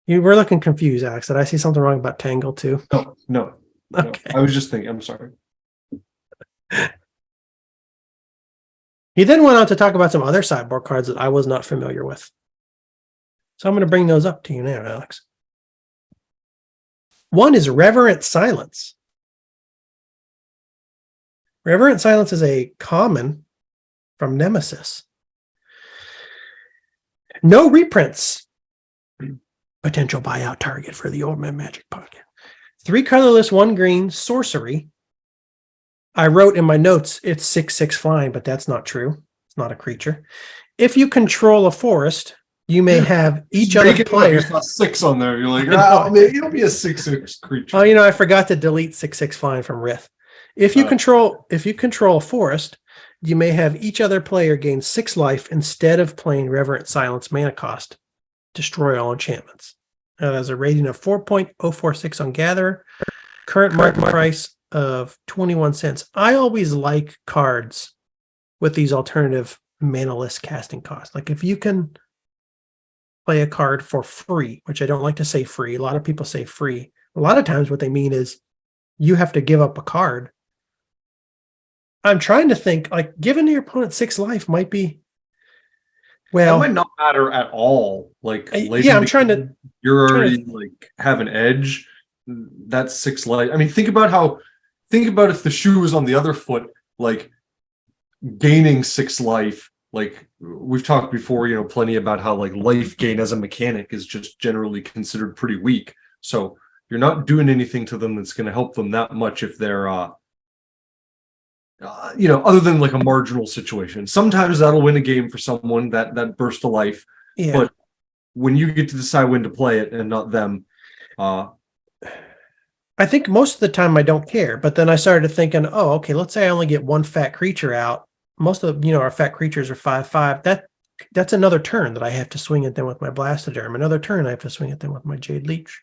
You were looking confused, Alex. Did I see something wrong about Tangle too? No. Okay. I was just thinking, I'm sorry. He then went on to talk about some other sideboard cards that I was not familiar with. So I'm going to bring those up to you now, Alex. One is Reverent Silence. Reverent Silence is a common from Nemesis. No reprints. Potential buyout target for the Old Man Magic podcast. 3 colorless, 1 green, sorcery. I wrote in my notes, it's 6/6 flying, but that's not true. It's not a creature. If you control a forest, you may have each other player. There's not 6 on there. You're like, it'll be a 6/6 creature. Oh, I forgot to delete 6/6 flying from Rith. If you control a forest, you may have each other player gain 6 life instead of playing Reverent Silence mana cost. Destroy all enchantments. It has a rating of 4.046 on Gatherer. Current market price of 21 cents. I always like cards with these alternative mana-less casting costs. Like if you can play a card for free, which I don't like to say free. A lot of people say free A lot of times what they mean is you have to give up a card. I'm trying to think, like, giving your opponent 6 life might be, well, that might not matter at all. Like, yeah, I'm trying to. You're already like have an edge. That's 6 life. I mean, think about if the shoe was on the other foot, like gaining 6 life. Like we've talked before, plenty about how like life gain as a mechanic is just generally considered pretty weak. So you're not doing anything to them that's going to help them that much if they're other than like a marginal situation. Sometimes that'll win a game for someone, that burst of life. Yeah. But when you get to decide when to play it and not them, I think most of the time I don't care. But then I started thinking, oh, okay, let's say I only get 1 fat creature out. Most of our fat creatures are 5/5. That's another turn that I have to swing at them with my Blastoderm. Another turn I have to swing at them with my Jade Leech.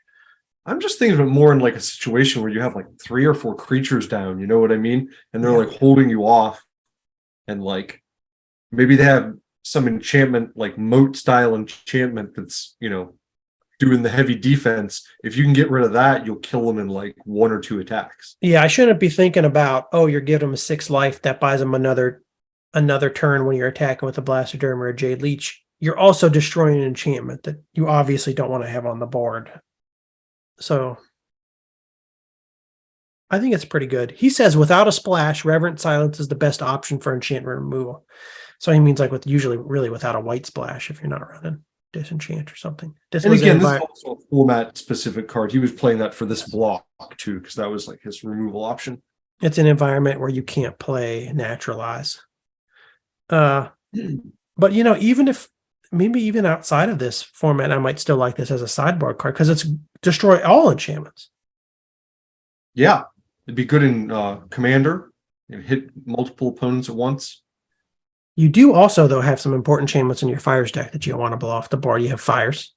I'm just thinking of it more in like a situation where you have like 3 or 4 creatures down, you know what I mean? And they're like holding you off, and like maybe they have some enchantment, like moat style enchantment that's, doing the heavy defense. If you can get rid of that, you'll kill them in like 1 or 2 attacks. Yeah, I shouldn't be thinking about, oh, you're giving them a 6 life. That buys them another turn when you're attacking with a Blastoderm or a Jade Leech. You're also destroying an enchantment that you obviously don't want to have on the board. So I think it's pretty good. He says, without a splash, Reverent Silence is the best option for enchantment removal. So he means like usually really without a white splash if you're not running Disenchant or something. And again, this is also a format specific card. He was playing that for this block too, because that was like his removal option. It's an environment where you can't play Naturalize. But even outside of this format, I might still like this as a sideboard card because it's destroy all enchantments. Yeah, it'd be good in Commander. It hit multiple opponents at once. You do also, though, have some important enchantments in your Fires deck that you want to blow off the board. You have Fires,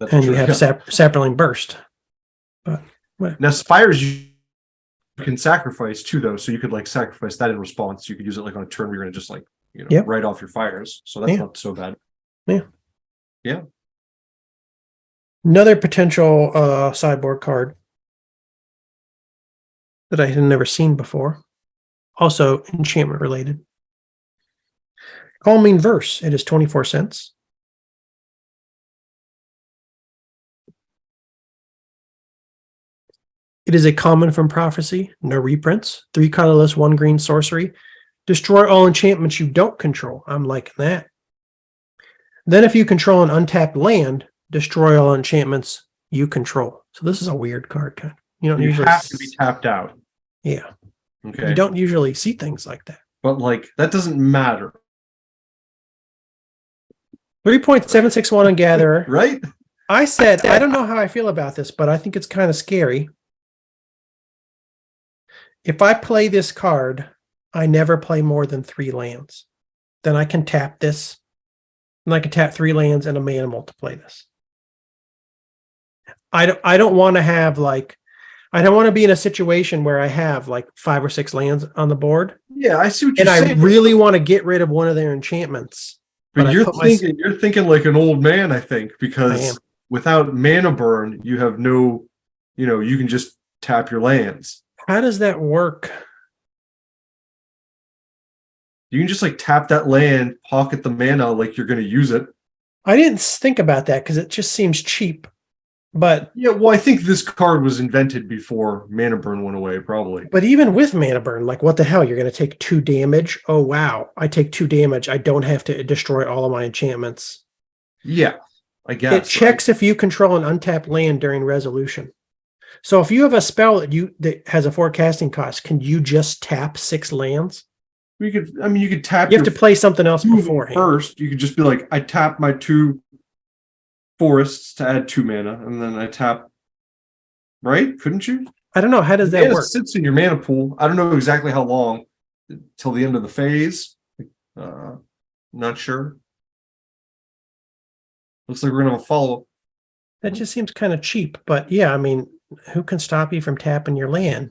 you have Saproling Burst. But now Fires you can sacrifice too, though, so you could like sacrifice that in response. You could use it like on a turn where you're going to just like write off your Fires. So that's not so bad. Yeah. Another potential sideboard card that I had never seen before, also enchantment related. Calming Verse. It is 24 cents. It is a common from Prophecy. No reprints. 3 colorless, 1 green sorcery. Destroy all enchantments you don't control. I'm liking that. Then if you control an untapped land, destroy all enchantments you control. So this is a weird card kind. You usually have to be tapped out. Yeah. Okay. You don't usually see things like that. But like that doesn't matter. 3.761 on Gatherer. Right? I said, I don't know how I feel about this, but I think it's kind of scary. If I play this card, I never play more than 3 lands. Then I can tap this, and I can tap 3 lands and a Manimal to play this. I don't want to have like, I don't want to be in a situation where I have like 5 or 6 lands on the board. Yeah, I see what you're saying. And I really want to get rid of one of their enchantments. But you're thinking like an old man, I think, because without mana burn, you have no, you can just tap your lands. How does that work? You can just like tap that land, pocket the mana like you're going to use it. I didn't think about that because it just seems cheap. But yeah, well, I think this card was invented before mana burn went away, probably. But even with mana burn, like what the hell? You're going to take 2 damage? Oh wow! I take 2 damage. I don't have to destroy all of my enchantments. Yeah, I guess it checks if you control an untapped land during resolution. So if you have a spell that has a forecasting cost, can you just tap 6 lands? You could tap. You have to play something else beforehand. First, you could just be like, I tap my 2 forests to add 2 mana, and then I tap. Right? Couldn't you? I don't know. How does that work? It sits in your mana pool. I don't know exactly how long till the end of the phase. Not sure. Looks like we're gonna have a follow-up. That just seems kind of cheap, but yeah, I mean, who can stop you from tapping your land?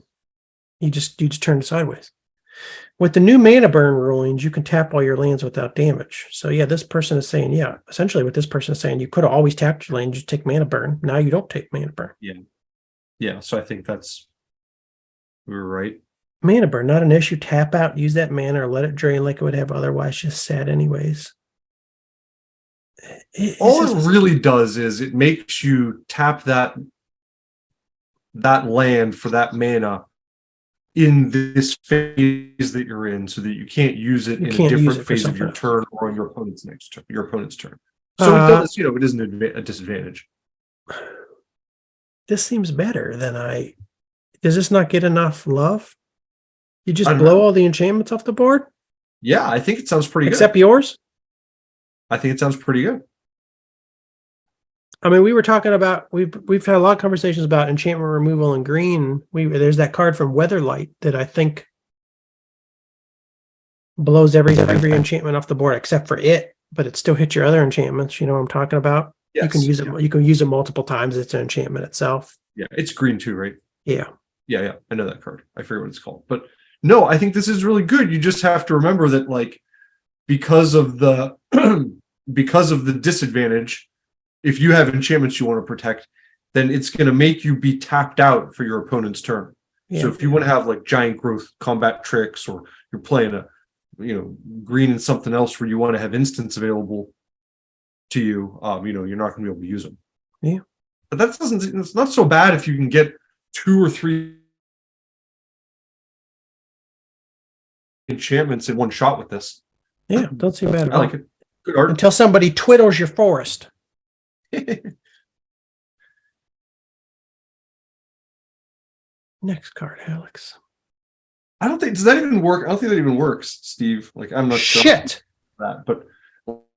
You just turn it sideways. With the new mana burn rulings, you can tap all your lands without damage. So yeah, this person is saying, essentially what this person is saying, you could have always tapped your land, just take mana burn. Now you don't take mana burn. Yeah. Yeah, so I think we were right. Mana burn, not an issue. Tap out, use that mana, or let it drain like it would have otherwise. Just sad anyways. All it really does is it makes you tap that land for that mana in this phase that you're in, so that you can't use it in a different phase of your turn or on your opponent's turn. So it does, it isn't a disadvantage. This seems better than does this not get enough love? You just blow all the enchantments off the board? Yeah, I think it sounds pretty good. Except yours? I think it sounds pretty good. I mean, we were talking about, we've had a lot of conversations about enchantment removal in green. There's that card from Weatherlight that I think blows every enchantment off the board except for it, but it still hits your other enchantments. You know what I'm talking about? Yes, you can use it. You can use it multiple times. It's an enchantment itself. Yeah, it's green too, right? Yeah. Yeah. I know that card. I forget what it's called. But no, I think this is really good. You just have to remember that, like, because of the disadvantage, if you have enchantments you want to protect, then it's going to make you be tapped out for your opponent's turn. Yeah. So if you want to have like giant growth combat tricks, or you're playing a green and something else where you want to have instants available to you, you're not going to be able to use them. Yeah. But it's not so bad if you can get 2 or 3 enchantments in one shot with this. Yeah, don't seem bad at all. I like it. Good art. Until somebody twiddles your forest. Next card, Alex. Does that even work? I don't think that even works, Steve. Like, I'm not sure that, but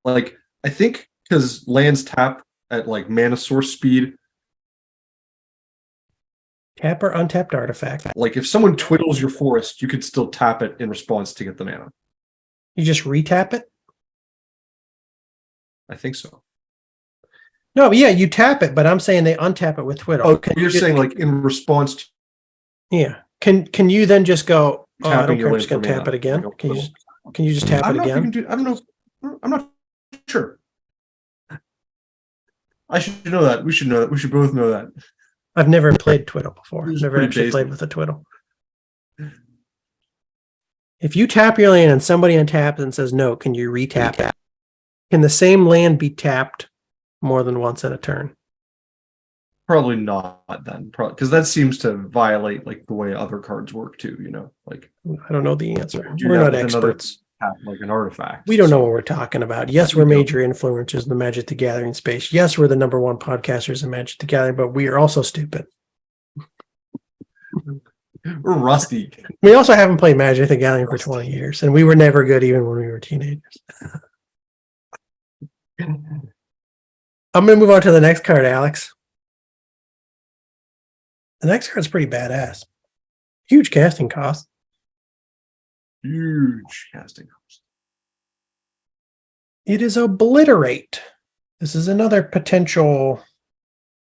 like, I think because lands tap at like mana source speed. Tap or untapped artifact. Like, if someone twiddles your forest, you could still tap it in response to get the mana. You just retap it? I think so. No, but yeah, you tap it, but I'm saying they untap it with twiddle. Oh, you're saying like in response to... Yeah. Can you then just go, I don't care, I'm just going to tap it again? Can you just tap it again? I'm not sure. I should know that. We should know that. We should both know that. I've never played twiddle before. I've never actually played with a twiddle. If you tap your land and somebody untaps and says no, can you retap it? Can the same land be tapped more than once in a turn? Probably not then, because that seems to violate like the way other cards work too. Like, I don't know the answer. We're not experts. Like an artifact. We don't know what we're talking about. Yes, we're major influencers in the Magic the Gathering space. Yes, we're the #1 podcasters in Magic the Gathering, but we are also stupid. We're rusty. We also haven't played Magic the Gathering for 20 years, and we were never good even when we were teenagers. I'm going to move on to the next card, Alex. The next card's pretty badass. Huge casting cost. Huge casting cost. It is Obliterate. This is another potential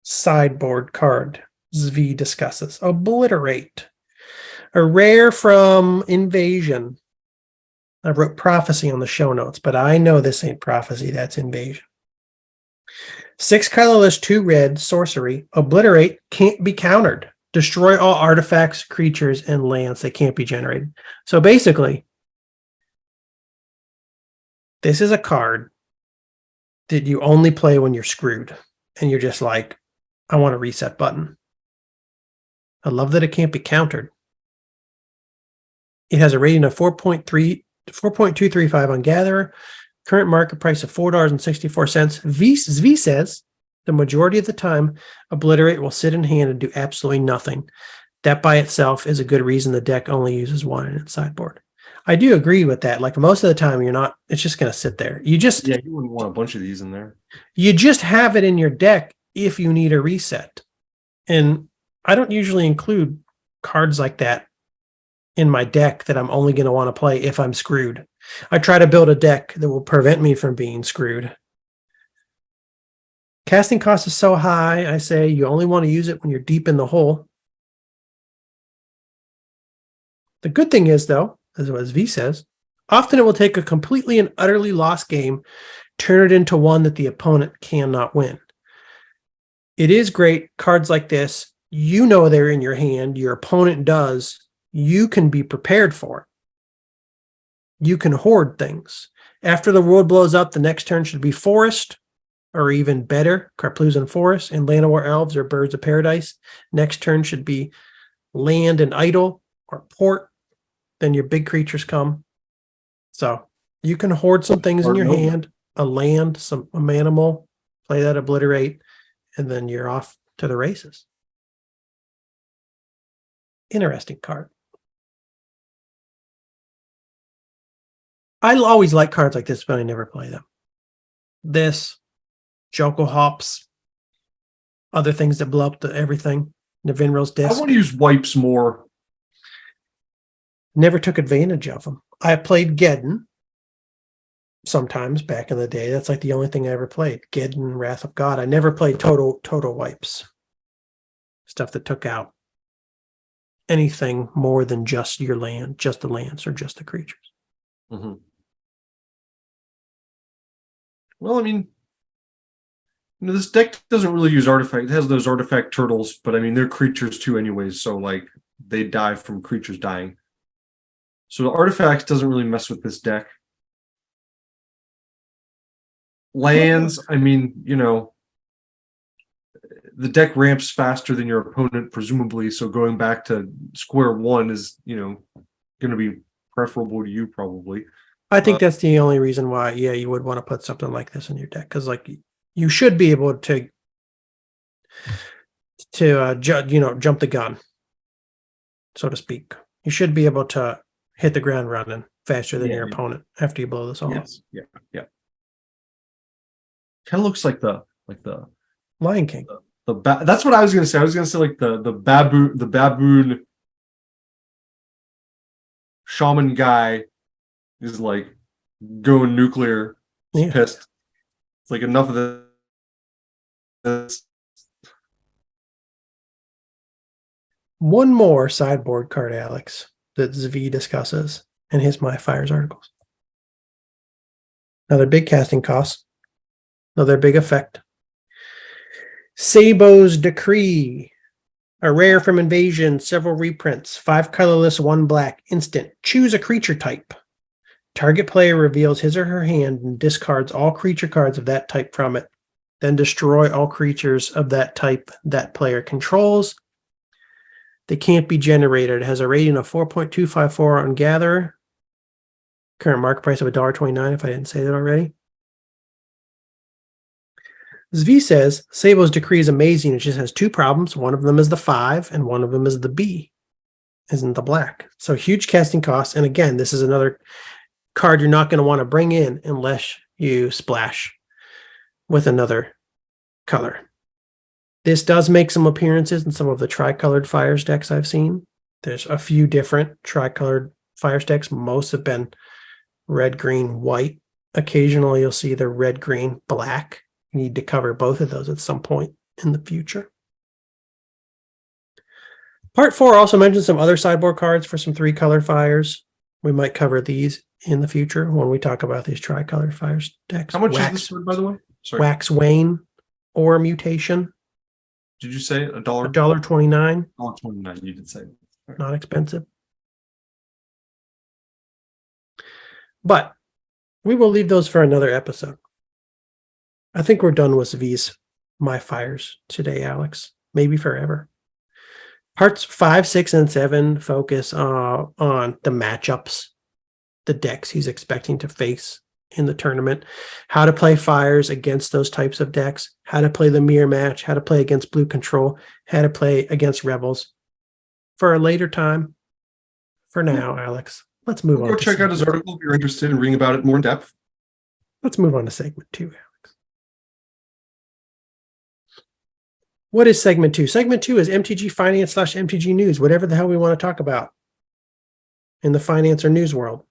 sideboard card Zvi discusses. Obliterate. A rare from Invasion. I wrote Prophecy on the show notes, but I know this ain't Prophecy. That's Invasion. 6 colorless, 2 red, sorcery. Obliterate can't be countered. Destroy all artifacts, creatures, and lands that can't be generated. So basically, this is a card that you only play when you're screwed. And you're just like, I want a reset button. I love that it can't be countered. It has a rating of 4.235 on Gatherer. Current market price of $4.64. Zvi says the majority of the time, Obliterate will sit in hand and do absolutely nothing. That by itself is a good reason the deck only uses 1 in its sideboard. I do agree with that. Like, most of the time, it's just going to sit there. You wouldn't want a bunch of these in there. You just have it in your deck if you need a reset. And I don't usually include cards like that in my deck that I'm only going to want to play if I'm screwed. I try to build a deck that will prevent me from being screwed. Casting cost is so high, I say you only want to use it when you're deep in the hole. The good thing is, though, as V says, often it will take a completely and utterly lost game, turn it into one that the opponent cannot win. It is great. Cards like this You know they're in your hand. Your opponent does. You can be prepared for it. You can hoard things. After the world blows up, the next turn should be forest, or even better, Karplusan Forest and Llanowar Elves or Birds of Paradise. Next turn should be land and idle or port. Then your big creatures come. So you can hoard some things in your hand, a land, some animal, play that obliterate, and then you're off to the races. Interesting card. I always like cards like this, but I never play them. This, Joko Hops, other things that blow up everything. Navinrel's disc. I want to use wipes more. Never took advantage of them. I played Geddon sometimes back in the day. That's like the only thing I ever played. Geddon, Wrath of God. I never played total wipes. Stuff that took out anything more than just your land, just the lands or just the creatures. Mm-hmm. Well, I mean, this deck doesn't really use artifact. It has those artifact turtles, but I mean, they're creatures too anyways, so like they die from creatures dying. So the artifacts doesn't really mess with this deck. Lands, I mean, the deck ramps faster than your opponent, presumably, so going back to square one is, going to be preferable to you, probably. I think that's the only reason why, you would want to put something like this in your deck, because like you should be able to jump the gun, so to speak. You should be able to hit the ground running faster than your opponent after you blow this all up. Yeah. Kind of looks like the Lion King. That's what I was gonna say. I was gonna say like the baboon shaman guy is like going nuclear. He's pissed. It's like enough of this. One more sideboard card, Alex, that Zvi discusses in his My Fires articles. Another big casting cost. Another big effect. Sabo's Decree. A rare from Invasion, several reprints. 5 colorless, 1 black. Instant. Choose a creature type. Target player reveals his or her hand and discards all creature cards of that type from it. Then destroy all creatures of that type that player controls. They can't be generated. It has a rating of 4.254 on Gatherer. Current market price of $1.29, if I didn't say that already. Zvi says, Sabo's Decree is amazing. It just has 2 problems. One of them is the 5, and one of them is the B, isn't the black. So huge casting costs. And again, this is another card you're not going to want to bring in unless you splash with another color. This does make some appearances in some of the tricolored Fires decks I've seen. There's a few different tricolored Fires decks. Most have been red, green, white. Occasionally you'll see the red, green, black. You need to cover both of those at some point in the future. Part 4 also mentions some other sideboard cards for some 3-color Fires. We might cover these in the future when we talk about these tricolored Fires decks. How much is this one, by the way? Sorry. Wax Wane or Mutation. Did you say $1? $1.29. $1.29, you did say. Right. Not expensive. But we will leave those for another episode. I think we're done with Zvi's My Fires today, Alex. Maybe forever. Parts 5, 6, and 7 focus on the matchups, the decks he's expecting to face in the tournament, how to play Fires against those types of decks, how to play the mirror match, how to play against blue control, how to play against rebels. For a later time, for now, Alex, let's move on. Go check out his article if you're interested in reading about it more in depth. Let's move on to segment 2, Alex. What is segment 2? Segment 2 is MTG Finance / MTG News, whatever the hell we want to talk about in the finance or news world.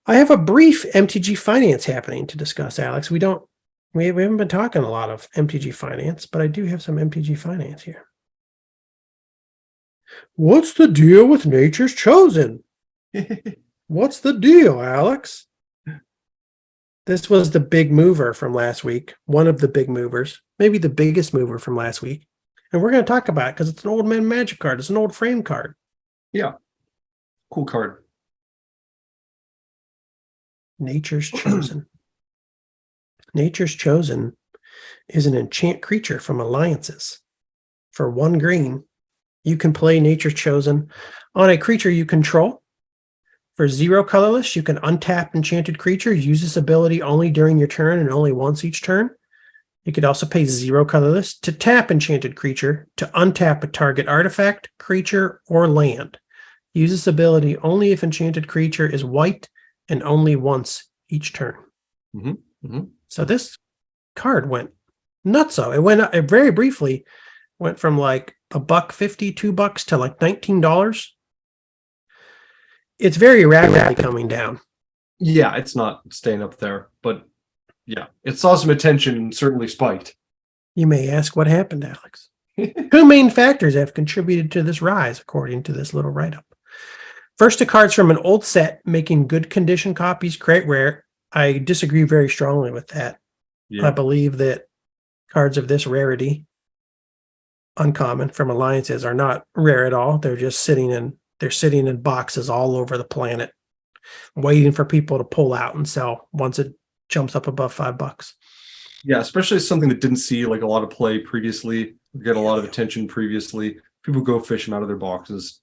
I have a brief MTG Finance happening to discuss, Alex. We haven't been talking a lot of MTG Finance, but I do have some MTG Finance here. What's the deal with Nature's Chosen? What's the deal, Alex? This was the big mover from last week. One of the big movers, maybe the biggest mover from last week. And we're going to talk about it because it's an Old Man Magic card. It's an old frame card. Yeah. Cool card. Nature's Chosen. Nature's Chosen is an enchant creature from Alliances. For 1 green, you can play Nature's Chosen on a creature you control. For 0 colorless, you can untap enchanted creature, use this ability only during your turn and only once each turn. You could also pay 0 colorless to tap enchanted creature to untap a target artifact, creature, or land. Use this ability only if enchanted creature is white and only once each turn. So this card went nuts. So it very briefly went from like $1.50, $2 to like $19. It's very rapidly coming down. Yeah, it's not staying up there, but yeah, it saw some attention and certainly spiked. You may ask what happened, Alex. 2 main factors have contributed to this rise, according to this little write-up. First, the cards from an old set making good condition copies quite rare. I disagree very strongly with that. Yeah. I believe that cards of this rarity, uncommon from Alliances, are not rare at all. They're just sitting in boxes all over the planet, waiting for people to pull out and sell once it jumps up above $5. Yeah, especially something that didn't see like a lot of play previously, get a lot of attention previously. People go fishing out of their boxes.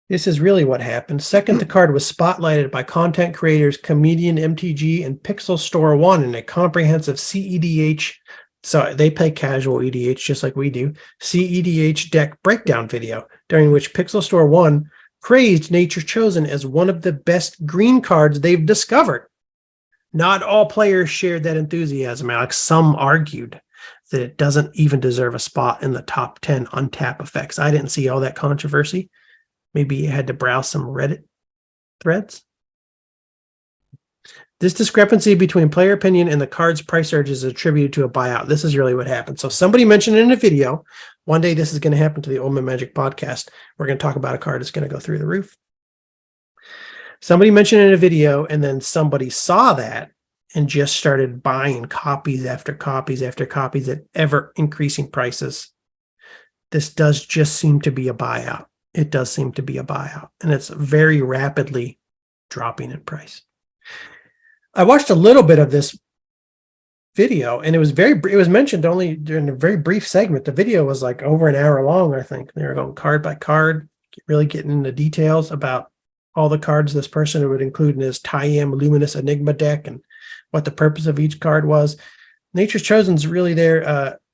This is really what happened. Second, the card was spotlighted by content creators Comedian MTG and Pixel Store One in a comprehensive CEDH. So they play casual EDH just like we do. CEDH deck breakdown video, during which Pixel Store One praised Nature's Chosen as one of the best green cards they've discovered. Not all players shared that enthusiasm, Alex. Some argued that it doesn't even deserve a spot in the top 10 untap effects. I didn't see all that controversy. Maybe you had to browse some Reddit threads. This discrepancy between player opinion and the card's price surge is attributed to a buyout. This is really what happened. So somebody mentioned in a video, one day this is going to happen to the Old Man Magic podcast. We're going to talk about a card that's going to go through the roof. Somebody mentioned in a video, and then somebody saw that and just started buying copies after copies after copies at ever increasing prices. This does just seem to be a buyout. It does seem to be a buyout, and it's very rapidly dropping in price. I watched a little bit of this video, and it was mentioned only during a very brief segment. The video was like over an hour long, I think. They were going card by card, really getting into details about all the cards this person would include in his Tayam Luminous Enigma deck and what the purpose of each card was. Nature's Chosen is really there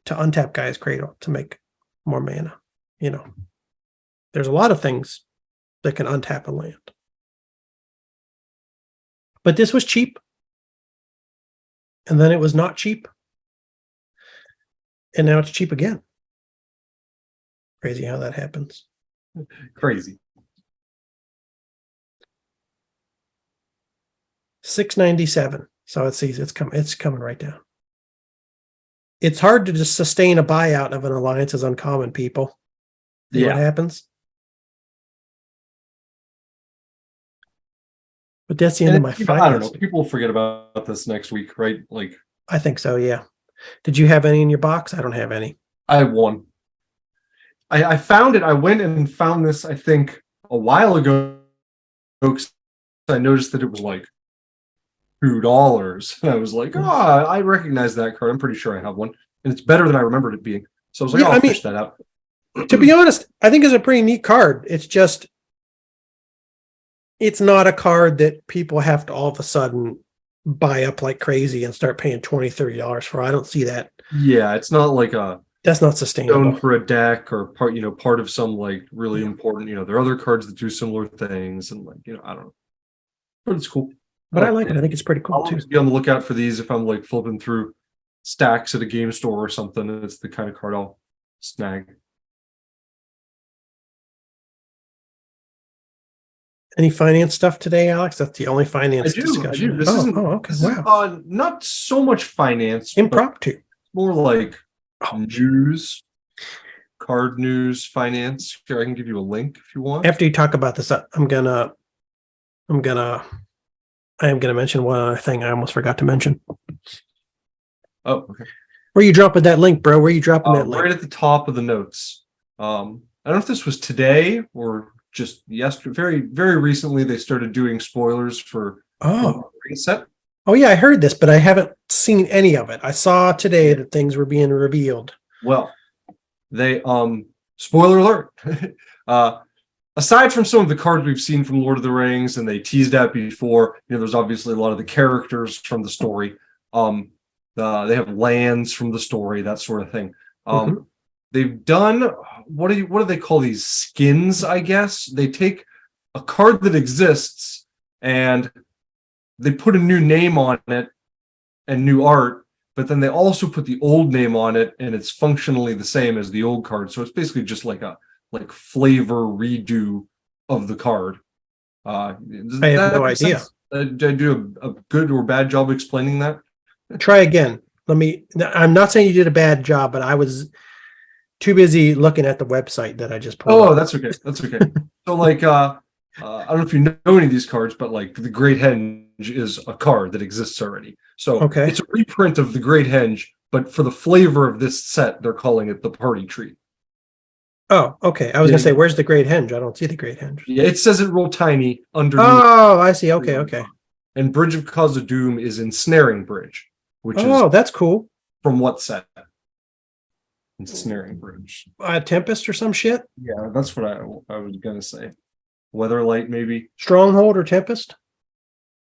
to untap Gaia's Cradle to make more mana. You know, there's a lot of things that can untap a land. But this was cheap. And then it was not cheap. And now it's cheap again. Crazy how that happens. Crazy. $6.97. So it's coming right down. It's hard to just sustain a buyout of an Alliance's uncommon, people. See what happens? But that's the end of my finance. I don't know. People will forget about this next week, right? Like, I think so, yeah. Did you have any in your box? I don't have any. I have one. I found it. I went and found this, I think, a while ago. I noticed that it was like $2. And I was like, I recognize that card. I'm pretty sure I have one. And it's better than I remembered it being. So I was like, I'll fish that out. To be honest, I think it's a pretty neat card. It's just, it's not a card that people have to all of a sudden buy up like crazy and start paying $20, $30 for. I don't see that. Yeah, it's not like that's not sustainable for a deck or part of some like really important. There are other cards that do similar things, and like I don't know, but it's cool. But I like it. I think it's pretty cool too. Be on the lookout for these if I'm like flipping through stacks at a game store or something. It's the kind of card I'll snag. Any finance stuff today, Alex? That's the only finance discussion. I do. This isn't, okay. This is, not so much finance. Impromptu. More like news, card news, finance. Here, I can give you a link if you want. After you talk about this, I am gonna mention one other thing I almost forgot to mention. Oh, okay. Where are you dropping that link, bro? Where are you dropping that link? Right at the top of the notes. I don't know if this was today or just yesterday. Very, very recently, they started doing spoilers for Oh. Reset. Oh yeah, I heard this, but I haven't seen any of it. I saw today that things were being revealed. Well, they spoiler alert. Aside from some of the cards we've seen from Lord of the Rings, and they teased out before, there's obviously a lot of the characters from the story. They have lands from the story, that sort of thing. They've done what do they call these skins? I guess they take a card that exists and they put a new name on it and new art, but then they also put the old name on it, and it's functionally the same as the old card. So it's basically just like a flavor redo of the card. I have no idea. Did I do a good or bad job explaining that? Try again. I'm not saying you did a bad job, but I was too busy looking at the website that I just pulled up. That's okay. That's okay. So I don't know if you know any of these cards, but the Great Henge is a card that exists already. So it's a reprint of the Great Henge, but for the flavor of this set, they're calling it the Party Treat. Oh, okay. I was gonna say, where's the Great Henge? I don't see the Great Henge. Yeah, it says it real tiny underneath. Oh, I see. Okay. And Bridge of Khazad-dûm is Ensnaring Bridge, which is that's cool. From what set? Ensnaring Bridge. Tempest or some shit? Yeah, that's what I was gonna say. Weatherlight, maybe. Stronghold or Tempest?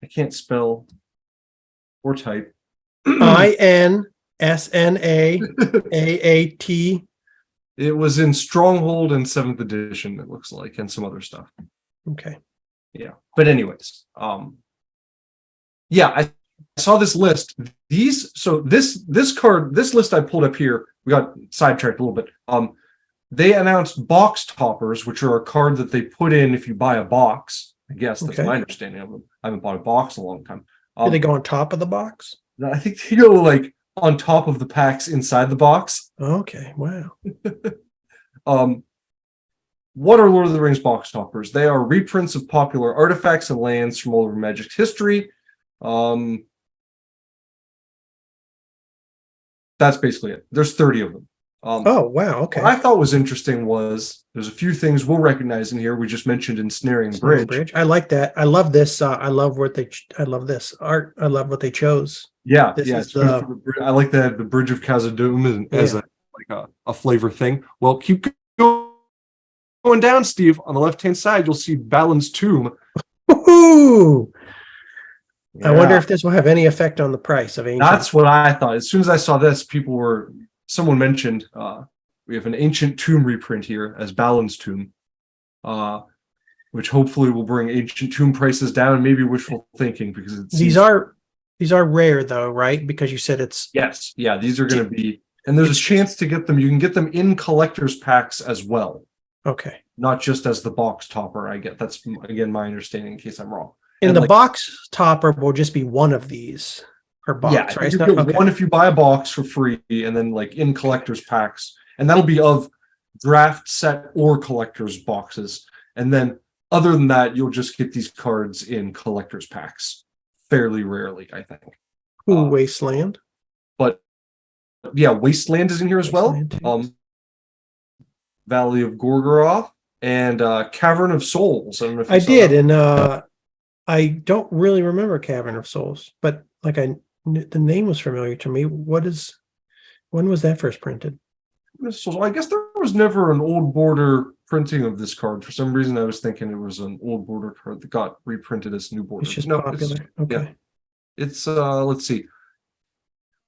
I can't spell or type. INSNAAAT. It was in Stronghold and 7th edition, it looks like, and some other stuff. Okay. Yeah. But anyways, I saw this list. This list I pulled up here, we got sidetracked a little bit. They announced box toppers, which are a card that they put in if you buy a box. I guess that's my understanding of them. I haven't bought a box in a long time. Do they go on top of the box? I think they go on top of the packs inside the box. Okay, wow. What are Lord of the Rings box toppers? They are reprints of popular artifacts and lands from all over Magic's history. That's basically it. There's 30 of them. Oh, wow. Okay. What I thought was interesting was there's a few things we'll recognize in here. We just mentioned Ensnaring Bridge. I like that. I love this. I love this art. I love what they chose. Yeah. I like that the Bridge of Khazad-dûm as a flavor thing. Well, keep going down, Steve. On the left-hand side, you'll see Balin's Tomb. Woohoo! Yeah. I wonder if this will have any effect on the price of Ancient. That's what I thought. As soon as I saw this, someone mentioned we have an Ancient Tomb reprint here as Balin's Tomb, which hopefully will bring Ancient Tomb prices down. Maybe wishful thinking, because these are rare though, right? Because you said it's these are going to be, and there's a chance to get them. You can get them in collector's packs as well. Okay, not just as the box topper. I get that's again my understanding. In case I'm wrong. And the box topper will just be one of these per box, right? You get one if you buy a box for free, and then in collector's packs, and that'll be of draft set or collector's boxes. And then other than that, you'll just get these cards in collector's packs fairly rarely, I think. Wasteland. But yeah, Wasteland is in here as well. Valley of Gorgoroth and Cavern of Souls. I don't know if I did, and I don't really remember Cavern of Souls, but the name was familiar to me. When was that first printed? So I guess there was never an old border printing of this card. For some reason, I was thinking it was an old border card that got reprinted as new border. It's just popular. It's let's see.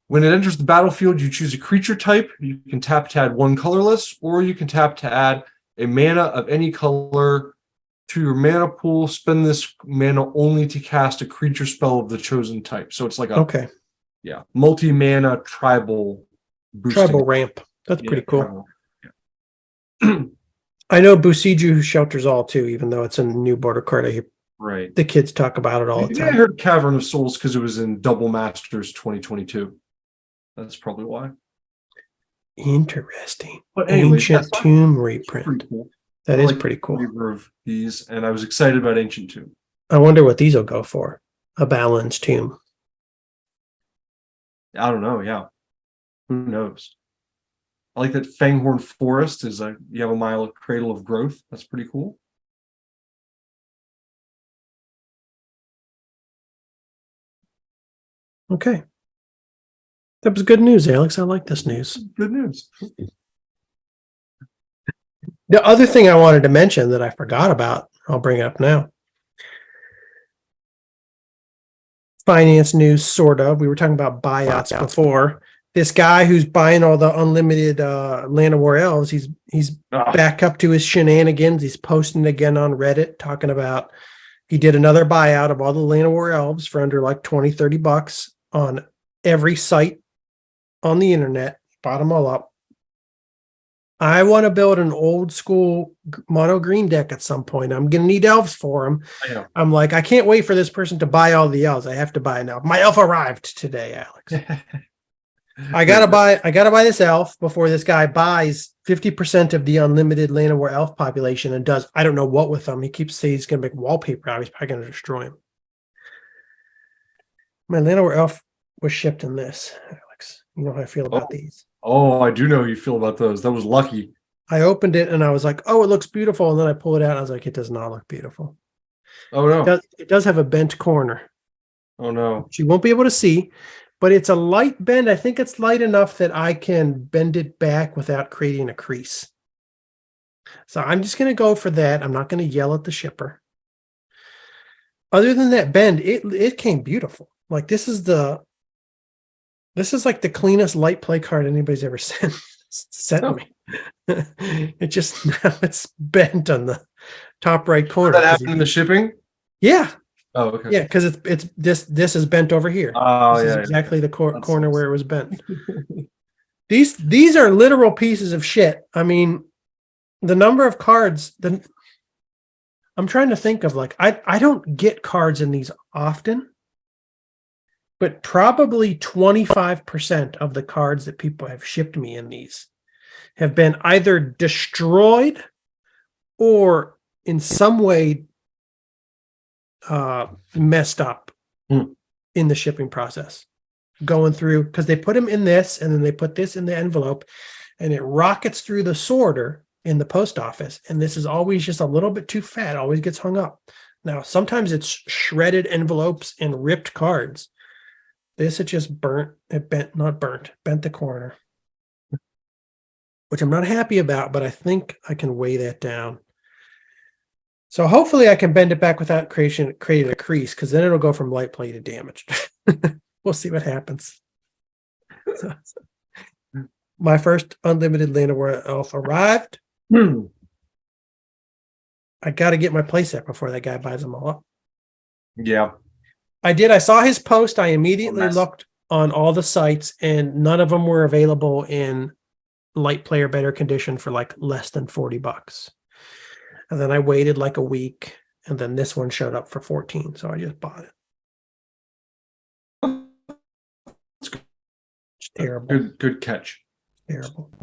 When it enters the battlefield, you choose a creature type. You can tap to add one colorless, or you can tap to add a mana of any color to your mana pool. Spend this mana only to cast a creature spell of the chosen type. So it's like a multi-mana tribal boosting. Tribal ramp. That's pretty cool. I know Busiju shelters all too, even though it's a new border card. I hear the kids talk about it all the time. I heard Cavern of Souls because it was in Double Masters 2022. That's probably why. Interesting. But anyways, Ancient Tomb reprint. Cool. That is pretty cool. Of these, and I was excited about Ancient Tomb. I wonder what these will go for. A Balin's Tomb. I don't know. Yeah. Who knows? I like that Fanghorn Forest is a Yavimaya cradle of growth. That's pretty cool. Okay. That was good news, Alex. I like this news. Good news. The other thing I wanted to mention that I forgot about, I'll bring it up now. Finance news, sort of. We were talking about buyouts before. This guy who's buying all the unlimited Land of War Elves, he's back up to his shenanigans. He's posting again on Reddit, talking about he did another buyout of all the Land of War Elves for under like $20-$30 on every site on the internet. Bought them all up. I want to build an old school mono green deck at some point. I'm going to need elves for them. I'm like, I can't wait for this person to buy all the elves. I have to buy an elf. My elf arrived today, Alex. I gotta buy this elf before this guy buys 50% of the unlimited Land of War elf population and does I don't know what with them. He keeps saying he's gonna make wallpaper out. He's probably gonna destroy him. My Land of War elf was shipped in this, Alex. You know how I feel about these. Oh, I do know how you feel about those. That was lucky. I opened it and I was like, oh, it looks beautiful. And then I pull it out and I was like, it does not look beautiful. Oh, no. It does have a bent corner. Oh, no. Which you won't be able to see, but it's a light bend. I think it's light enough that I can bend it back without creating a crease. So I'm just going to go for that. I'm not going to yell at the shipper. Other than that bend, it came beautiful. Like this is like the cleanest light play card anybody's ever sent me. It just now it's bent on the top right corner. Did that happen in the shipping? Yeah. Oh, okay. Yeah, because it's this is bent over here. Oh, this yeah. is exactly the corner where it was bent. These are literal pieces of shit. I mean, the number of cards. I'm trying to think of like I don't get cards in these often. But probably 25% of the cards that people have shipped me in these have been either destroyed or in some way messed up in the shipping process. Going through, because they put them in this and then they put this in the envelope and it rockets through the sorter in the post office. And this is always just a little bit too fat, always gets hung up. Now, sometimes it's shredded envelopes and ripped cards. This it just bent the corner, which I'm not happy about, but I think I can weigh that down. So hopefully I can bend it back without creating a crease, because then it'll go from light play to damaged. We'll see what happens. So, my first unlimited Land of War elf arrived. I got to get my playset before that guy buys them all up. Yeah. I did. I saw his post. I immediately looked on all the sites and none of them were available in light play or better condition for like less than $40. And then I waited like a week and then this one showed up for 14. So I just bought it. It's terrible. Good catch.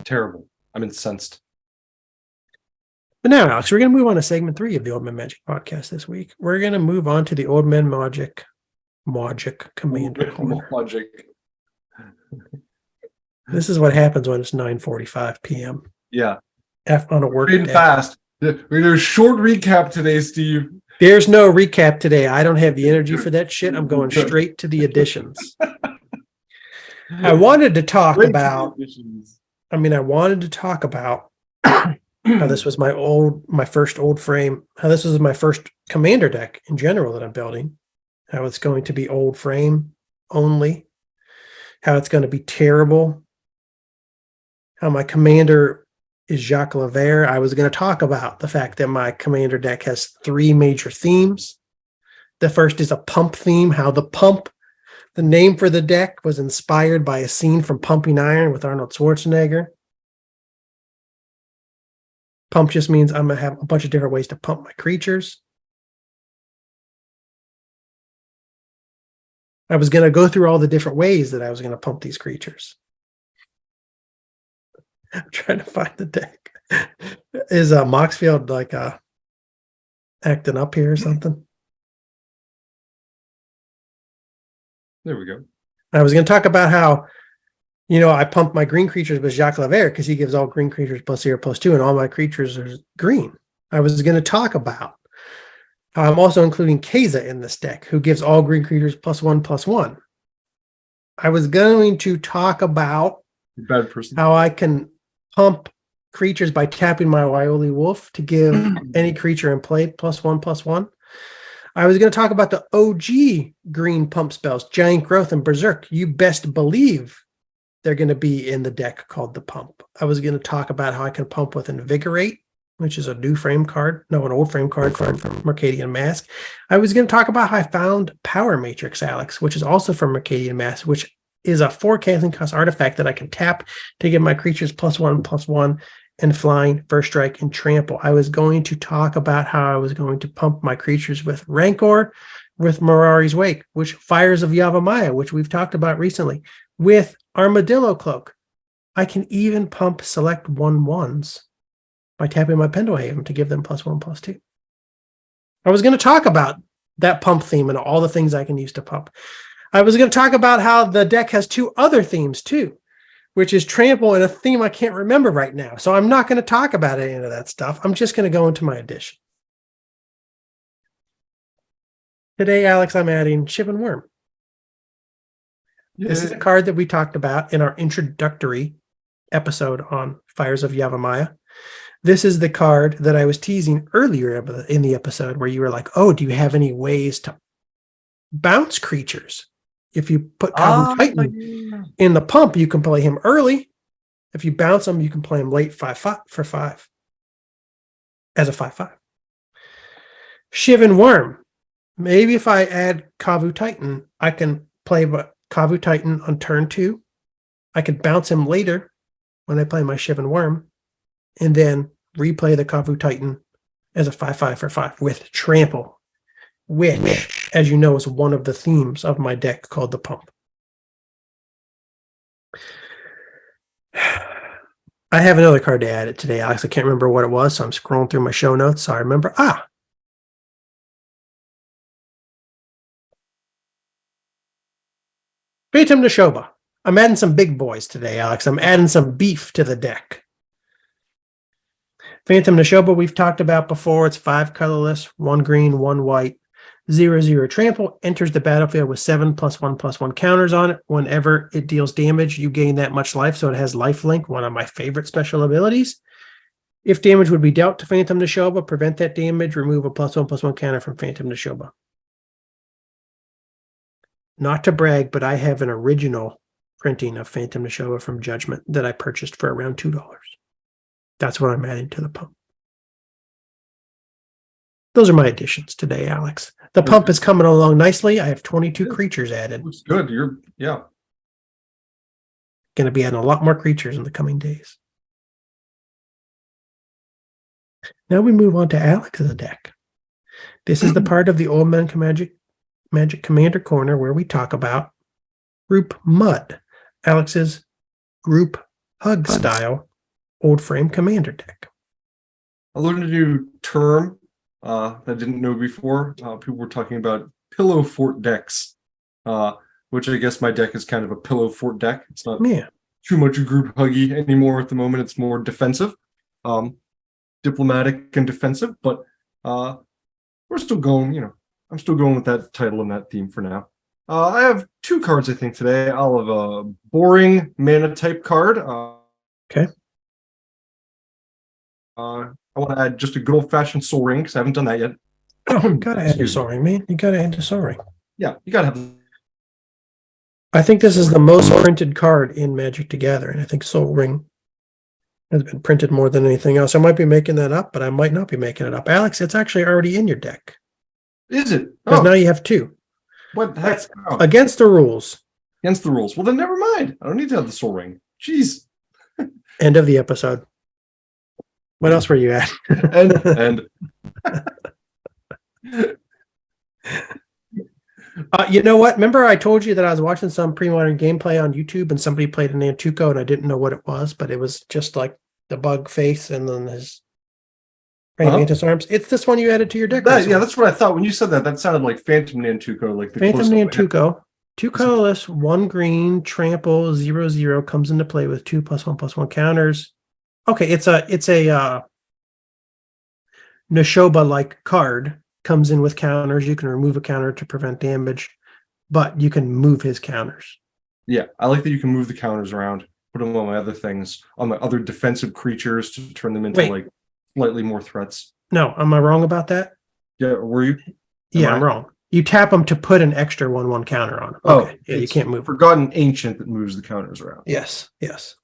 Terrible. I'm incensed. But now, Alex, we're going to move on to segment 3 of the Old Man Magic podcast this week. We're going to move on to the Old Man Magic Commander Corner. This is what happens when it's 9:45 p.m. Yeah. On a work day. Fast. We're going to do a short recap today, Steve. There's no recap today. I don't have the energy for that shit. I'm going straight to the additions. I wanted to talk about how this was my first old frame, how this was my first commander deck in general that I'm building, how it's going to be old frame only, how it's going to be terrible, how my commander is Jacques Levert. I was going to talk about the fact that my commander deck has 3 major themes. The first is a pump theme, how the name for the deck was inspired by a scene from Pumping Iron with Arnold Schwarzenegger. Pump just means I'm going to have a bunch of different ways to pump my creatures. I was going to go through all the different ways that I was going to pump these creatures. I'm trying to find the deck. Is Moxfield like acting up here or something? There we go. I was going to talk about how, I pump my green creatures with Jacques Laver because he gives all green creatures +0/+2, and all my creatures are green. I was going to talk about how I'm also including Keza in this deck, who gives all green creatures +1/+1. I was going to talk about bad person. How I can pump creatures by tapping my Waioli Wolf to give any creature in play +1/+1. I was going to talk about the OG green pump spells, Giant Growth and Berserk. You best believe they're going to be in the deck called the Pump. I was going to talk about how I can pump with Invigorate, which is an old frame card from Mercadian Mask. I was going to talk about how I found Power Matrix, Alex, which is also from Mercadian Mask, which is a 4 casting cost artifact that I can tap to give my creatures +1/+1 and flying, first strike, and trample. I was going to talk about how I was going to pump my creatures with Rancor, with Mirari's Wake, which Fires of Yavimaya, which we've talked about recently, with Armadillo Cloak. I can even pump select 1/1s by tapping my Pendelhaven to give them +1/+2. I was going to talk about that pump theme and all the things I can use to pump. I was going to talk about how the deck has 2 other themes too, which is trample and a theme I can't remember right now. So I'm not going to talk about any of that stuff. I'm just going to go into my addition. Today, Alex, I'm adding Shivan Worm. Yeah. This is a card that we talked about in our introductory episode on Fires of Yavimaya. This is the card that I was teasing earlier in the episode where you were like, oh, do you have any ways to bounce creatures? If you put Kavu Titan in the pump, you can play him early. If you bounce him, you can play him late 5/5 for 5 as a 5/5. Shivan Worm. Maybe if I add Kavu Titan, I can play Kavu Titan on turn 2. I could bounce him later when I play my Shivan Worm, and then replay the Kavu Titan as a 5/5 for 5 with trample, which, as you know, is one of the themes of my deck called the Pump. I have another card to add it today, Alex. I can't remember what it was, so I'm scrolling through my show notes. So I remember. Phantom Neshoba. I'm adding some big boys today, Alex. I'm adding some beef to the deck. Phantom Neshoba we've talked about before. It's 5 colorless, 1 green, 1 white. 0/0 trample, enters the battlefield with 7 +1/+1 counters on it. Whenever it deals damage, you gain that much life, so it has lifelink, one of my favorite special abilities. If damage would be dealt to Phantom Neshoba, prevent that damage, remove a +1/+1 counter from Phantom Neshoba. Not to brag, but I have an original printing of Phantom Neshoba from Judgment that I purchased for around $2. That's what I'm adding to the pump. Those are my additions today, Alex. The pump is coming along nicely. I have 22 creatures added. Looks good. Going to be adding a lot more creatures in the coming days. Now we move on to Alex's deck. This is the part of the Old Man Magic Commander Corner where we talk about Group Mud, Alex's Group Hug style old frame commander deck. I learned a new term that I didn't know before. People were talking about pillow fort decks, which I guess my deck is kind of a pillow fort deck. It's not too much group huggy anymore at the moment. It's more defensive, diplomatic and defensive, but we're still going, I'm still going with that title and that theme for now. I have 2 cards, I think, today. I'll have a boring mana type card. Okay. I want to add just a good old-fashioned Soul Ring because I haven't done that yet. Oh, you gotta add the Soul Ring, man. You gotta add the Soul Ring. Yeah, you gotta have. I think this is the most printed card in Magic the Gathering. I think Soul Ring has been printed more than anything else. I might be making that up, but I might not be making it up. Alex, it's actually already in your deck. Is it? Because now you have 2. What the heck? Against the rules. Against the rules. Well, then never mind. I don't need to have the Soul Ring. Jeez. End of the episode. What else were you at? and you know what? Remember I told you that I was watching some pre-modern gameplay on YouTube and somebody played an Nantuko and I didn't know what it was, but it was just like the bug face and then his Mantis arms. It's this one you added to your deck. Yeah, that's what I thought when you said that. That sounded like Phantom Nantuko, like the Phantom Nantuko. 2 colorless, 1 green, trample, 0/0 comes into play with 2+1/+1 counters. Okay, it's a Neshoba-like card. Comes in with counters. You can remove a counter to prevent damage, but you can move his counters. Yeah, I like that you can move the counters around, put them on my other things, on my other defensive creatures to turn them into like slightly more threats. No, am I wrong about that? Yeah, were you? Yeah, I'm wrong. You tap them to put an extra 1/1 counter on them. Okay, yeah, you can't move. Forgotten Ancient that moves the counters around. Yes.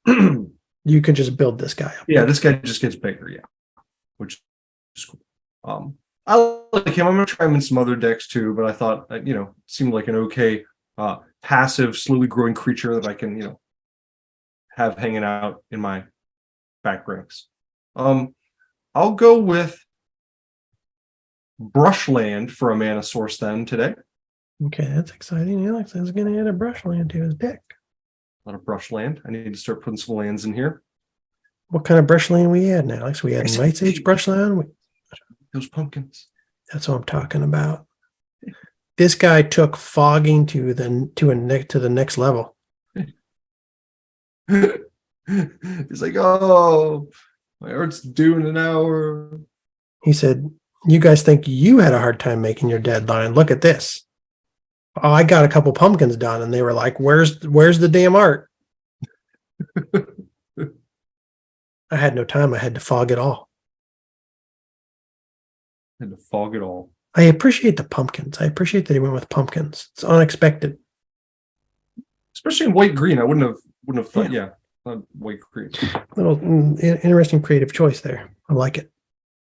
You can just build this guy up. Yeah, this guy just gets bigger. Yeah, which is cool. I like him. I'm gonna try him in some other decks too, but I thought it seemed like an okay passive, slowly growing creature that I can have hanging out in my back ranks. I'll go with Brushland for a mana source then today. Okay, that's exciting. Alex is going to add a Brushland to his deck. A lot of Brushland. I need to start putting some lands in here. What kind of Brushland we add now, Alex? We had Night's Age Brushland. Those pumpkins. That's what I'm talking about. This guy took fogging to the next level. He's like, oh, my art's due in an hour. He said, you guys think you had a hard time making your deadline. Look at this. Oh, I got a couple pumpkins done. And they were like, where's the damn art? I had no time. I had to fog it all. Had to fog it all. I appreciate the pumpkins. I appreciate that he went with pumpkins. It's unexpected. Especially in white green. I wouldn't have thought, white green. Little interesting creative choice there. I like it.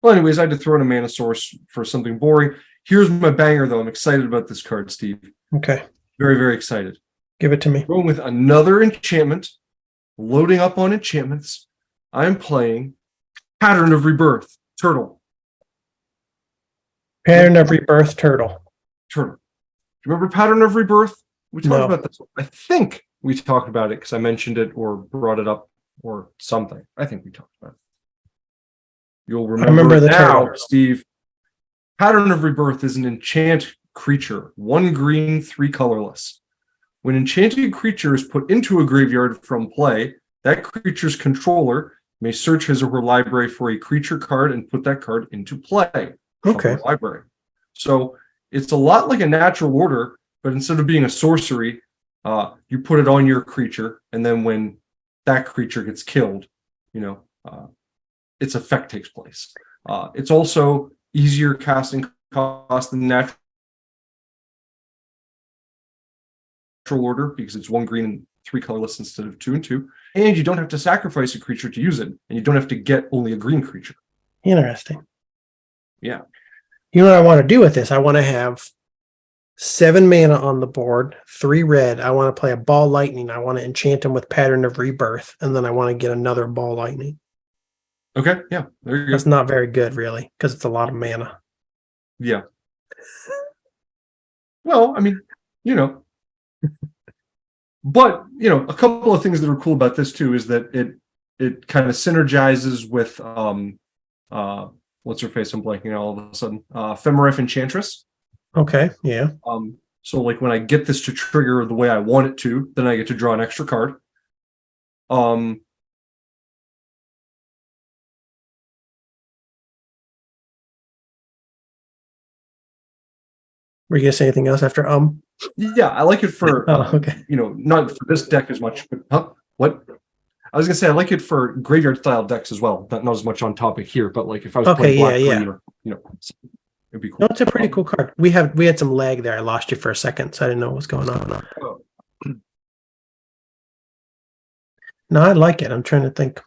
Well, anyways, I had to throw in a mana source for something boring. Here's my banger, though. I'm excited about this card, Steve. Okay. Very, very excited. Give it to me. Going with another enchantment, loading up on enchantments. I'm playing Pattern of Rebirth, Turtle. Pattern of Rebirth, Turtle. Do you remember Pattern of Rebirth? We talked No. about this. I think we talked about it because I mentioned it or brought it up or something. I think we talked about it. You'll remember it now, turtle. Steve. Pattern of Rebirth is an enchant creature, 1 green, 3 colorless. When enchanted creature is put into a graveyard from play, that creature's controller may search his or her library for a creature card and put that card into play. Okay. Library. So it's a lot like a natural order, but instead of being a sorcery, you put it on your creature, and then when that creature gets killed, its effect takes place. It's also easier casting cost than natural order because it's 1 green and 3 colorless instead of 2 and 2, and you don't have to sacrifice a creature to use it, and you don't have to get only a green creature. Interesting. Yeah. You know what I want to do with this? I want to have 7 mana on the board, 3 red. I want to play a Ball Lightning. I want to enchant them with Pattern of Rebirth, and then I want to get another Ball Lightning. Okay, yeah, there you go. That's not very good, really, because it's a lot of mana. Yeah. Well, I mean, but a couple of things that are cool about this too is that it kind of synergizes with what's her face? I'm blanking out all of a sudden. Femaref Enchantress. Okay, yeah. So like when I get this to trigger the way I want it to, then I get to draw an extra card. Were you gonna say anything else after Yeah, I like it for okay. Not for this deck as much, but what? I was gonna say I like it for graveyard style decks as well. Not as much on topic here, but like if I was playing black green, or, it'd be cool. No, it's a pretty cool card. We had some lag there. I lost you for a second, so I didn't know what was going on. Oh. No, I like it. I'm trying to think.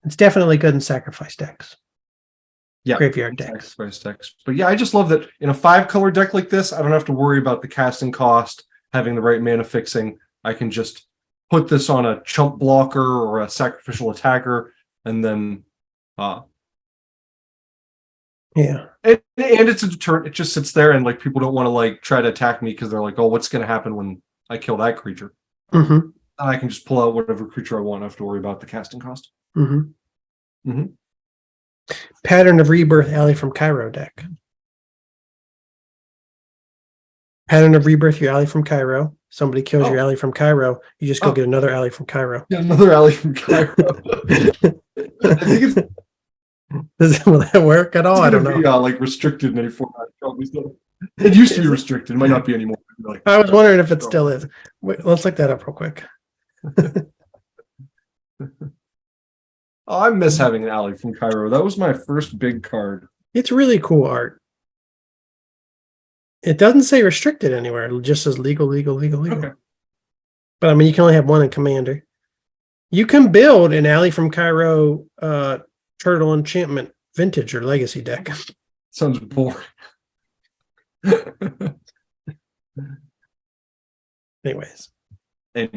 It's definitely good in sacrifice decks. Yeah, graveyard decks. Sacrifice decks. But yeah, I just love that in a 5-color deck like this, I don't have to worry about the casting cost, having the right mana fixing. I can just put this on a chump blocker or a sacrificial attacker, and then yeah. And it's a deterrent. It just sits there, and like people don't want to like try to attack me because they're like, oh, what's going to happen when I kill that creature? Mm-hmm. And I can just pull out whatever creature I want. I don't have to worry about the casting cost. Mm-hmm. Mm-hmm. Pattern of Rebirth Alley from Cairo deck. Pattern of rebirth, your alley from Cairo. Somebody kills your alley from Cairo. You just go get another alley from Cairo. Yeah, another alley from Cairo. I think it's will that work at all? I don't know. Be, like restricted in any format. Probably still. It used to be restricted. It might not be anymore. Like, I was wondering if it still is. Wait, let's look that up real quick. I miss having an alley from Cairo. That was my first big card. It's really cool art. It doesn't say restricted anywhere. It just says legal. Okay. But I mean, you can only have one in Commander. You can build an alley from Cairo Turtle Enchantment Vintage or Legacy deck. Sounds boring. Anyways. But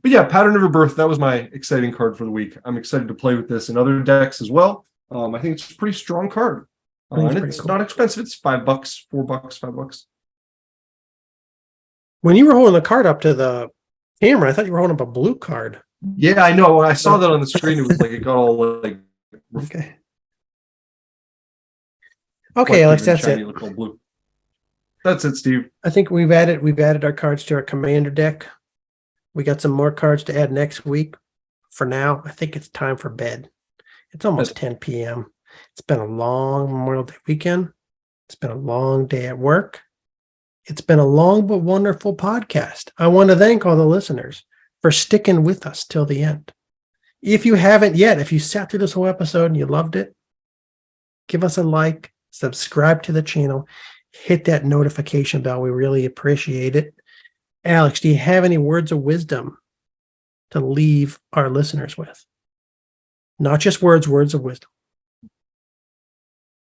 yeah, Pattern of Rebirth, that was my exciting card for the week. I'm excited to play with this in other decks as well. I think it's a pretty strong card. And it's not expensive. It's $5, $4, $5. When you were holding the card up to the camera, I thought you were holding up a blue card. Yeah, I know. When I saw that on the screen, it was like it got all like okay. Okay, Alex, that's it. Blue. That's it, Steve. I think we've added our cards to our Commander deck. We got some more cards to add next week. For now, I think it's time for bed. It's almost 10 p.m. It's been a long Memorial Day weekend. It's been a long day at work. It's been a long but wonderful podcast. I want to thank all the listeners for sticking with us till the end. If you haven't yet, if you sat through this whole episode and you loved it, give us a like, subscribe to the channel, hit that notification bell. We really appreciate it. Alex, do you have any words of wisdom to leave our listeners with? Not just words of wisdom.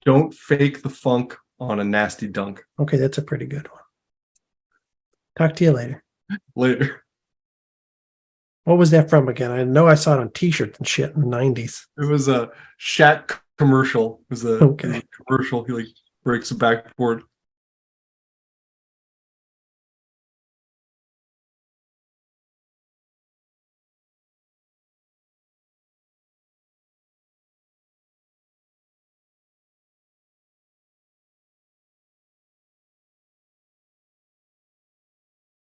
Don't fake the funk on a nasty dunk. Okay, that's a pretty good one. Talk to you later. Later. What was that from again? I know I saw it on t-shirts and shit in the 90s. It was a Shat commercial. It was a commercial. He like breaks a backboard.